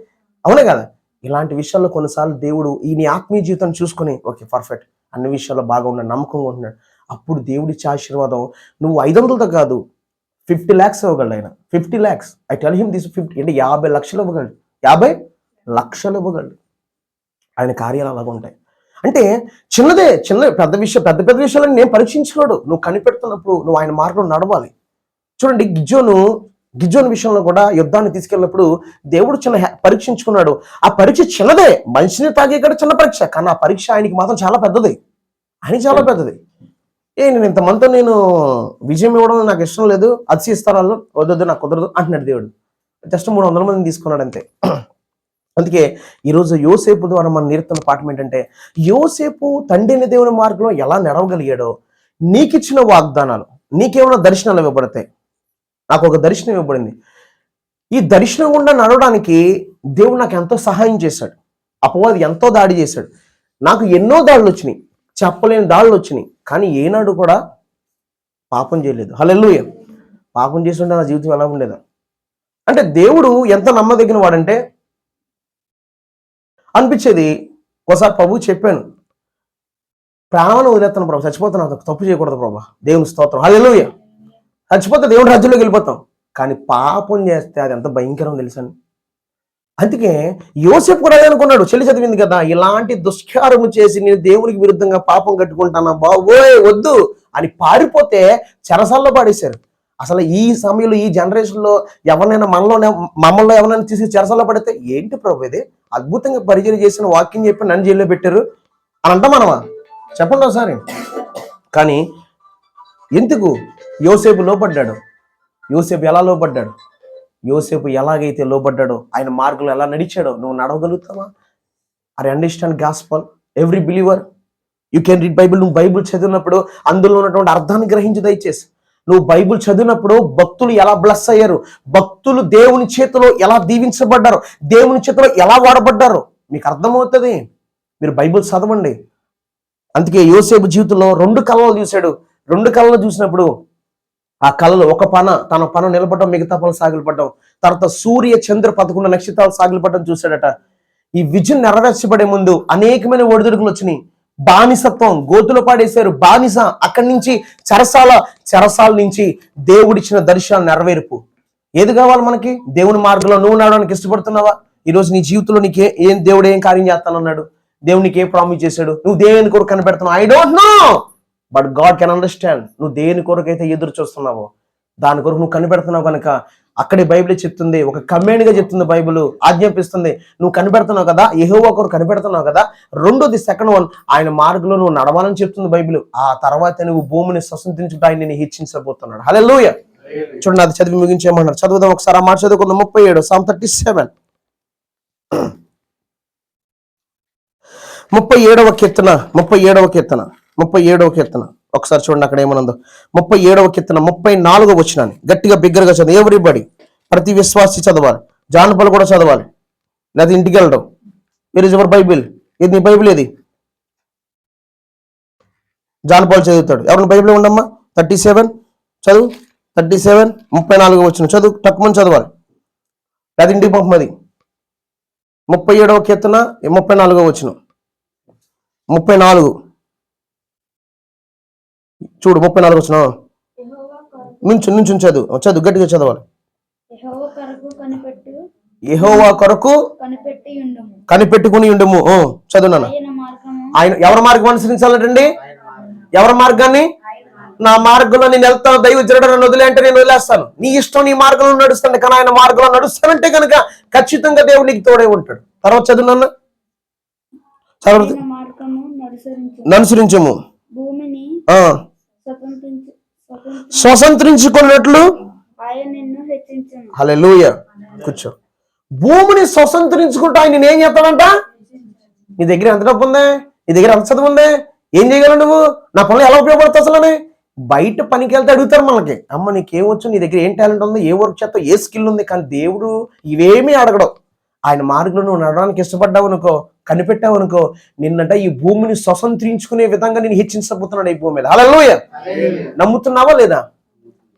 అవునే కదా? ఇలాంటి విషయాల్లో కొన్నిసార్లు దేవుడు నీ ఆత్మీయ జీవితాన్ని చూసుకొని ఓకే పర్ఫెక్ట్, అన్ని విషయాల్లో బాగా ఉన్నాడు, నమ్మకంగా ఉంటున్నాడు, అప్పుడు దేవుడిచ్చే ఆశీర్వాదం నువ్వు 500తో కాదు 50 lakhs ఇవ్వగలడు ఆయన. 50 lakhs I tell him this 50 అంటే 50 లక్షలు ఇవ్వగలడు, 50 లక్షలు ఇవ్వగలడు. ఆయన కార్యాలు అలాగ ఉంటాయి. అంటే చిన్న పెద్ద విషయాలను నేను పరీక్షించలేడు. నువ్వు కనిపెడుతున్నప్పుడు నువ్వు ఆయన మార్గంలో నడవాలి. చూడండి, గిజ్జోను విషయంలో కూడా యుద్ధాన్ని తీసుకెళ్ళినప్పుడు దేవుడు పరీక్షించుకున్నాడు. ఆ పరీక్ష చిన్నదే, మనిషిని తాగే కూడా చిన్న పరీక్ష, కానీ ఆ పరీక్ష ఆయనకి మాత్రం చాలా పెద్దది. చాలా పెద్దది. నేను ఇంతమందితో నేను విజయం ఇవ్వడం నాకు ఇష్టం లేదు, అతిశయిస్తారు, వద్దు నాకు కుదరదు అంటున్నాడు దేవుడు. జస్ట్ 300 మందిని తీసుకున్నాడు అంతే. అందుకే ఈరోజు యోసేపు ద్వారా మనం నేర్పుతున్న పాఠం ఏంటంటే, యోసేపు తండ్రిని దేవుని మార్గంలో ఎలా నడవగలిగాడో, నీకిచ్చిన వాగ్దానాలు, నీకేమైనా దర్శనాలు ఇవ్వబడతాయి. నాకు ఒక దర్శనం ఇవ్వబడింది. ఈ దర్శనం గుండా నడవడానికి దేవుడు నాకు ఎంతో సహాయం చేశాడు. అపవాది ఎంతో దాడి చేశాడు. నాకు ఎన్నో దాడులు వచ్చినాయి, చెప్పలేని దాడులు వచ్చినాయి, కానీ ఏనాడు కూడా పాపం చేయలేదు. హల్లెలూయా. పాపం చేస్తుంటే నా జీవితం ఎలా ఉండేదా అంటే, దేవుడు ఎంత నమ్మదగిన వాడంటే అనిపించేది. ఒకసారి ప్రభు చెప్పాను, ప్రాణాన్ని వదిలేస్తాను ప్రభు, చచ్చిపోతాను, తప్పు చేయకూడదు ప్రభు, దేవుని స్తోత్రం, హల్లెలూయా. చచ్చిపోతే దేవుడి రాజ్యంలోకి వెళ్ళిపోతాం, కానీ పాపం చేస్తే అది ఎంత భయంకరం తెలుసని. అందుకే యోసేపు కూడా అనుకున్నాడు, చెల్లి చదివింది కదా, ఇలాంటి దుష్కారము చేసి నేను దేవునికి విరుద్ధంగా పాపం కట్టుకుంటానా బాబోయ్ వద్దు అని పారిపోతే చెరసాల్లో పాడేశారు. అసలు ఈ సమయంలో ఈ జనరేషన్లో ఎవరినైనా మమ్మల్ని ఎవరైనా తీసి చెరసాల్లో పడితే ఏంటి ప్రభు ఇది, అద్భుతంగా పరిచయం చేసిన వాక్యం చెప్పి నన్ను జైల్లో పెట్టారు అని అంటాం మనమా? చెప్పండి ఒకసారి. కానీ ఎందుకు యోసేపు లోపడ్డాడు? యోసేపు ఎలా లోపడ్డాడు? యోసేపు ఎలాగైతే లోబడ్డాడో, ఆయన మార్గంలో ఎలా నడిచాడో నువ్వు నడవగలుగుతావా? Are understand gospel? Every believer you can read Bible. నువ్వు బైబిల్ చదివినప్పుడు అందులో ఉన్నటువంటి అర్థాన్ని గ్రహించి దయచేసి. నువ్వు బైబిల్ చదివినప్పుడు భక్తులు ఎలా బ్లెస్ అయ్యారు, భక్తులు దేవుని చేతిలో ఎలా దీవించబడ్డారు, దేవుని చేతిలో ఎలా వాడబడ్డారు మీకు అర్థమవుతుంది. మీరు బైబిల్ చదవండి. అందుకే యోసేపు జీవితంలో 2 కళలు చూశాడు. 2 కళలు చూసినప్పుడు ఆ కళలు ఒక తన పన నిలబడడం, మిగతా పనులు సాగిలపడడం, తర్వాత సూర్య చంద్ర 11 నక్షత్రాలు సాగిలపడడం చూశాడట. ఈ విజన్ నెరవేర్చబడే ముందు అనేకమైన ఒడిదుడుకులు వచ్చినాయి. బానిసత్వం, గోతులు పాడేశారు, బానిస, అక్కడి నుంచి చెరసాల నుంచి దేవుడిచ్చిన దర్శనాలు నెరవేర్పు. ఏది కావాలి మనకి? దేవుని మార్గంలో నువ్వు నడవడానికి ఇష్టపడుతున్నావా? ఈరోజు నీ జీవితంలో నీకే దేవుడు ఏం కార్యం చేస్తానన్నాడు? దేవునికి ఏ ప్రామిస్ చేశాడు? నువ్వు దేని కొరకు కనిపెడుతున్నావు? I don't know, but God can understand. నువ్వు దేని కొరకు అయితే ఎదురు చూస్తున్నావో దాని కొరకు నువ్వు కనిపెడుతున్నావు కనుక అక్కడే బైబిల్ చెప్తుంది, ఒక కమాండ్ గా చెప్తుంది, బైబిల్ ఆజ్ఞాపిస్తుంది. నువ్వు కనిపెడుతున్నావు కదా, యెహోవా కొరకు కనిపెడుతున్నావు కదా. రెండోది, సెకండ్ వన్, ఆయన మార్గంలో నువ్వు నడవాలని చెప్తుంది బైబిల్. ఆ తర్వాత నువ్వు భూమిని స్వతంత్రించుకుంటూ ఆయన నేను హెచ్చించబోతున్నాడు. హల్లెలూయా. చూడండి, అది చదివి ముగించేయమన్నాడు. చదువుదాం ఒకసారి ఆ మాట చదువుకుందాం. 37 Psalm 37 37వ కీర్తన ఒకసారి చూడండి అక్కడ ఏమనుందో. 37వ కీర్తన 34వ వచనాన్ని గట్టిగా బిగ్గరగా చదువు. ఎవ్రీబడి, ప్రతి విశ్వాసి చదవాలి. జానపలు కూడా చదవాలి, లేదా ఇంటికి వెళ్ళడం. Where is your Bible? ఇది నీ బైబిల్ ఏది? జానపాలు చదువుతాడు. ఎవరిని బైబిల్ ఉండమ్మా? 37 చదువు. 37 34వ వచనం చదువు, తక్కువ చదవాలి, లేదా ఇంటికి పంపమది. 37వ కీర్తన 34వ వచనం. 34 చూడు, 34 వచనం నుంచి చదువు గట్టిగా చదవాలి. యెహోవా కొరకు కనిపెట్టుకుని ఉండుము. చదువున్నాను. ఆయన ఎవరి మార్గం అనుసరించాలంటండి? ఎవరి మార్గాన్ని? నా మార్గంలో నేను వెళ్తాను, దైవజనుడు నన్ను వదిలే అంటే నేను వదిలేస్తాను. నీ ఇష్టం, నీ మార్గంలో నడుస్తాను. కానీ ఆయన మార్గంలో నడుస్తానంటే కనుక ఖచ్చితంగా దేవుడు నీకు తోడే ఉంటాడు. తర్వాత చదువున్నాను. అనుసరించము, స్వతంత్రించుకున్నట్లు. హల్లెలూయా. కూర్చో. భూమిని స్వతంత్రించుకుంటూ ఆయన ఏం చేస్తాడంట? నీ దగ్గర ఎంత డబ్బు ఉంది, నీ దగ్గర ఎంత చదువు ఉంది, ఏం చేయగలవు నువ్వు, నా పనులు ఎలా ఉపయోగపడతావు అసలు? బయట పనికి వెళ్తే అడుగుతారు మనకి, అమ్మ నీకేమొచ్చు, నీ దగ్గర ఏం టాలెంట్ ఉంది, ఏ వర్క్ చేస్తావు, ఏ స్కిల్ ఉంది. కానీ దేవుడు ఇవేమీ అడగడం. ఆయన మార్గంలో నువ్వు నడవడానికి ఇష్టపడ్డావు అనుకో, కనిపెట్టావు అనుకో, నిన్నంట ఈ భూమిని స్వతంత్రించుకునే విధంగా నేను హెచ్చించబోతున్నాడు ఈ భూమి మీద. హల్లెలూయా. నమ్ముతున్నావా లేదా?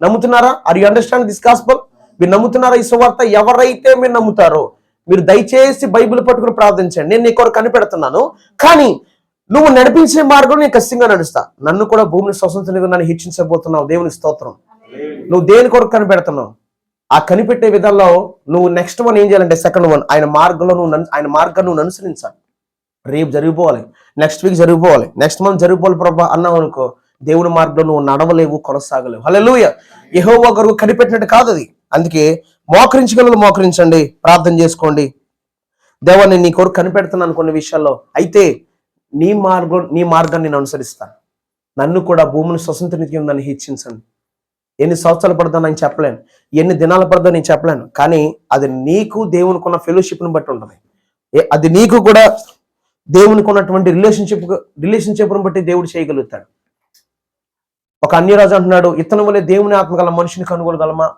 నమ్ముతున్నారా? Are you understand this gospel? మీరు నమ్ముతున్నారా ఈ సువార్త? ఎవరైతే మీరు నమ్ముతారో మీరు దయచేసి బైబిల్ పట్టుకుని ప్రార్థించండి. నేను నీ కొరకు కనిపెడుతున్నాను, కానీ నువ్వు నడిపించే మార్గం నేను ఖచ్చితంగా నడుస్తా. నన్ను కూడా భూమిని స్వతంత్రంగా నన్ను హెచ్చించబోతున్నావు. దేవుని స్తోత్రం. నువ్వు దేని కొరకు కనిపెడుతున్నావు? ఆ కనిపెట్టే విధాల్లో నువ్వు నెక్స్ట్ వన్ ఏం చేయాలంటే సెకండ్ వన్, ఆయన మార్గంలో ఆయన మార్గాన్ని నువ్వు అనుసరించాలి. రేపు జరిగిపోవాలి, నెక్స్ట్ వీక్ జరిగిపోవాలి, నెక్స్ట్ మంత్ జరిగిపోవాలి ప్రభా అన్నావు అనుకో, దేవుని మార్గంలో నువ్వు నడవలేవు, కొనసాగలేవు. హల్లెలూయా. యెహోవా కొరకు కనిపెట్టినట్టు కాదు అది. అందుకే మోకరించగలరు, మోకరించండి, ప్రార్థన చేసుకోండి. దేవా నేను నీ కొరకు కనిపెడుతున్నాను కొన్ని విషయాల్లో, అయితే నీ మార్గాన్ని నేను అనుసరిస్తాను. నన్ను కూడా భూమిని స్వతంత్రించుకుని నన్ను హెచ్చించండి. ఎన్ని సంవత్సరాలు పడదో నేను చెప్పలేను, ఎన్ని దినాలు పడదో నేను చెప్పలేను, కానీ అది నీకు దేవునికి ఉన్న ఫెలోషిప్ని బట్టి ఉంటుంది. అది నీకు కూడా దేవునికి ఉన్నటువంటి రిలేషన్షిప్ని బట్టి దేవుడు చేయగలుగుతాడు. ఒక అన్యరాజు అంటున్నాడు, ఇతను వల్లే దేవుని ఆత్మగల మనిషిని కనుగొనగలమా?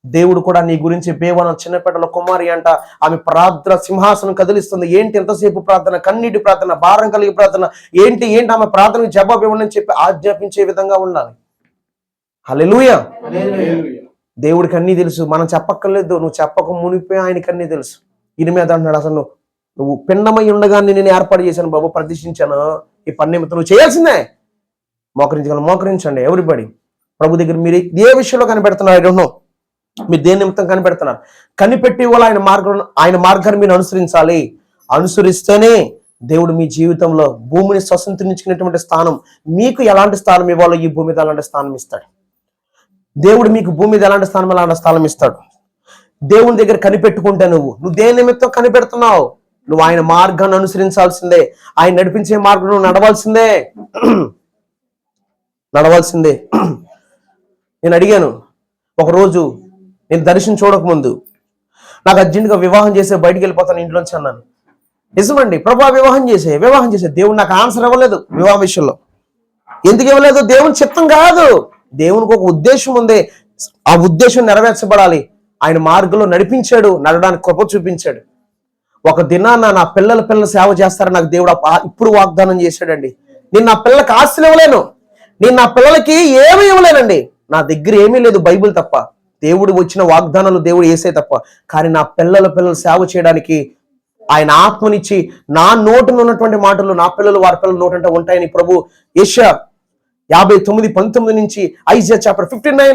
దేవుడు కూడా నీ గురించి బేవన చిన్నపేటలో కుమారి అంట, ఆమె ప్రార్థన సింహాసనం కదిలిస్తుంది. ఏంటి ఎంతసేపు ప్రార్థన, కన్నీటి ప్రార్థన, భారం కలిగి ప్రార్థన, ఏంటి ఆమె ప్రార్థనకు జవాబు ఇవ్వండి అని చెప్పి ఆజ్ఞాపించే విధంగా ఉండాలి. హల్లెలూయా. దేవుడికి అన్నీ తెలుసు, మనం చెప్పక్కర్లేదు. నువ్వు చెప్పక మునిపే ఆయనకి అన్నీ తెలుసు. ఈయన మీద అంటున్నాడు, అసలు నువ్వు పిండమై ఉండగానే నేను ఏర్పాటు చేశాను బాబు, ప్రతిష్ఠించాను, ఈ పని నిమిత్తం నువ్వు చేయాల్సిందే. మోకరించండి ఎవ్రీబడి. ప్రభు దగ్గర మీరు ఏ విషయంలో కనిపెడుతున్నారు? ఐ డోంట్ నో, మీరు దేని నిమిత్తం కనిపెడుతున్నారు. కనిపెట్టి వాళ్ళు ఆయన మార్గాన్ని మీరు అనుసరించాలి. అనుసరిస్తేనే దేవుడు మీ జీవితంలో భూమిని స్వతంత్రించుకునేటువంటి స్థానం, మీకు ఎలాంటి స్థానం ఇవ్వాలో ఈ భూమి మీద అలాంటి స్థానం ఇస్తాడు. దేవుడు మీకు భూమి మీద ఎలాంటి స్థానం ఇస్తాడు. దేవుని దగ్గర కనిపెట్టుకుంటే నువ్వు దేని నిమిత్తం కనిపెడుతున్నావు? నువ్వు ఆయన మార్గాన్ని అనుసరించాల్సిందే. ఆయన నడిపించే మార్గం నువ్వు నడవాల్సిందే. నేను అడిగాను ఒకరోజు, నేను దర్శనం చూడకముందు, నాకు అర్జెంటుగా వివాహం చేసే బయటికి వెళ్ళిపోతాను ఇంట్లోంచి అన్నాను. నిజమండి ప్రభా, వివాహం చేసే దేవుడు నాకు ఆన్సర్ ఇవ్వలేదు వివాహం విషయంలో. ఎందుకు ఇవ్వలేదు? దేవుని చిత్తం కాదు. దేవునికి ఒక ఉద్దేశం ఉంది, ఆ ఉద్దేశం నెరవేర్చబడాలి. ఆయన మార్గంలో నడిపించాడు, నడవడానికి కృప చూపించాడు. ఒక దినాన నా పిల్లల సేవ చేస్తారని నాకు దేవుడు ఇప్పుడు వాగ్దానం చేశాడండి. నేను నా పిల్లలకి ఆస్తులు ఇవ్వలేను, నేను నా పిల్లలకి ఏమీ ఇవ్వలేనండి. నా దగ్గర ఏమీ లేదు, బైబిల్ తప్ప, దేవుడు వచ్చిన వాగ్దానాలు దేవుడు వేసే తప్ప. కానీ నా పిల్లల సేవ చేయడానికి ఆయన ఆత్మనిచ్చి నా నోటులో ఉన్నటువంటి మాటలు నా పిల్లలు వారి పిల్లల నోటంటే ఉంటాయని ప్రభు యెషయా 59:19 నుంచి ఐజియా చాప్టర్ 59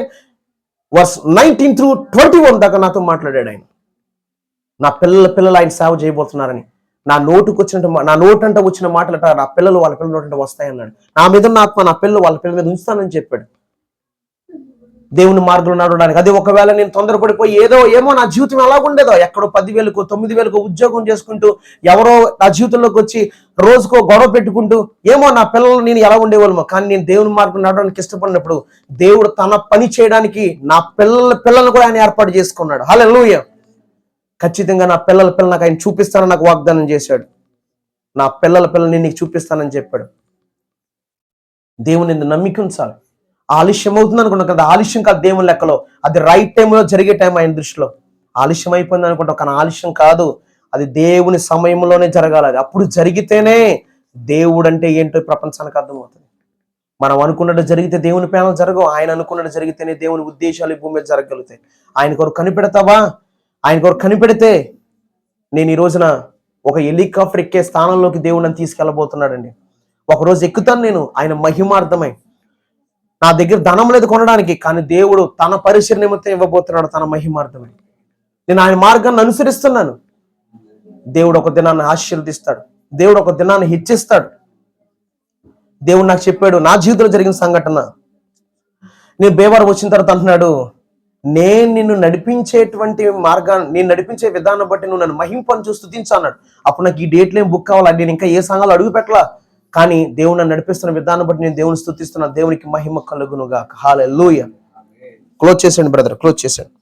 వర్స్ 19 through 21 దాకా నాతో మాట్లాడాడు. ఆయన నా పిల్లలు ఆయన సేవ చేయబోతున్నారని, నా నోటంట వచ్చిన మాటలట నా పిల్లలు వాళ్ళ పిల్లల నోటంట వస్తాయన్నాడు. నా మీద ఉన్న ఆత్మ నా పిల్లలు వాళ్ళ పిల్లల మీద ఉంచుతానని చెప్పాడు. దేవుని మార్గంలో నడవడానికి. అది ఒకవేళ నేను తొందరపడిపోయి ఏమో నా జీవితం ఎలా ఉండేదో, ఎక్కడో 10,000 9,000 ఉద్యోగం చేసుకుంటూ ఎవరో నా జీవితంలోకి వచ్చి రోజుకో గొడవ పెట్టుకుంటూ ఏమో నా పిల్లలు నేను ఎలా ఉండేవాళ్ళమో. కానీ నేను దేవుని మార్గం నడవడానికి ఇష్టపడినప్పుడు దేవుడు తన పని చేయడానికి నా పిల్లలను కూడా ఆయన ఏర్పాటు చేసుకున్నాడు. హల్లెలూయా. ఖచ్చితంగా నా పిల్లల నాకు ఆయన చూపిస్తానని నాకు వాగ్దానం చేశాడు. నా పిల్లల నేను నీకు చూపిస్తానని చెప్పాడు. దేవుని నమ్మిక ఉంచాలి. ఆలస్యం అవుతుంది అనుకుంటాం కదా, ఆలస్యం కాదు దేవుని లెక్కలో, అది రైట్ టైంలో జరిగే టైం ఆయన దృష్టిలో. ఆలస్యం అయిపోయింది అనుకుంటాం, కానీ ఆలస్యం కాదు, అది దేవుని సమయంలోనే జరగాలి. అది అప్పుడు జరిగితేనే దేవుడు అంటే ఏంటో ప్రపంచానికి అర్థమవుతుంది. మనం అనుకున్నట్టు జరిగితే దేవుని ప్రేమ జరగవు, ఆయన అనుకున్నట్టు జరిగితేనే దేవుని ఉద్దేశాలు ఈ భూమి మీద జరగలుగుతాయి. ఆయన కొరకు కనిపెడతావా? ఆయన కొరకు కనిపెడితే నేను ఈ రోజున ఒక హెలికాప్టర్ ఎక్కే స్థానంలోకి దేవుడు నన్ను తీసుకెళ్ళబోతున్నాడండి. ఒకరోజు ఎక్కుతాను నేను ఆయన మహిమార్థమై. నా దగ్గర ధనం లేదు కొనడానికి, కానీ దేవుడు తన పరిచయ నిమిత్తం ఇవ్వబోతున్నాడు తన మహిమార్థమై. నేను ఆయన మార్గాన్ని అనుసరిస్తున్నాను. దేవుడు ఒక దినాన్ని ఆశీర్వదిస్తాడు. దేవుడు ఒక దినాన్ని హెచ్చిస్తాడు. దేవుడు నాకు చెప్పాడు, నా జీవితంలో జరిగిన సంఘటన. నేను బేవారం వచ్చిన తర్వాత అంటున్నాడు, నేను నిన్ను నడిపించేటువంటి మార్గాన్ని, నేను నడిపించే విధానం బట్టి నువ్వు నన్ను మహింపని చూస్తూ స్తుతించు అన్నాడు. అప్పుడు నాకు ఈ డేట్లు ఏం బుక్ కావాలి, నేను ఇంకా ఏ సంఘాలు అడుగు పెట్టలా. కానీ దేవుడు నన్ను నడిపిస్తున్న విధానం బట్టి నేను దేవుని స్తుతిస్తున్నా. దేవునికి మహిమ కలుగునుగా. హల్లెలూయా. క్లోజ్ చేసేయండి బ్రదర్, క్లోజ్ చేసేయండి.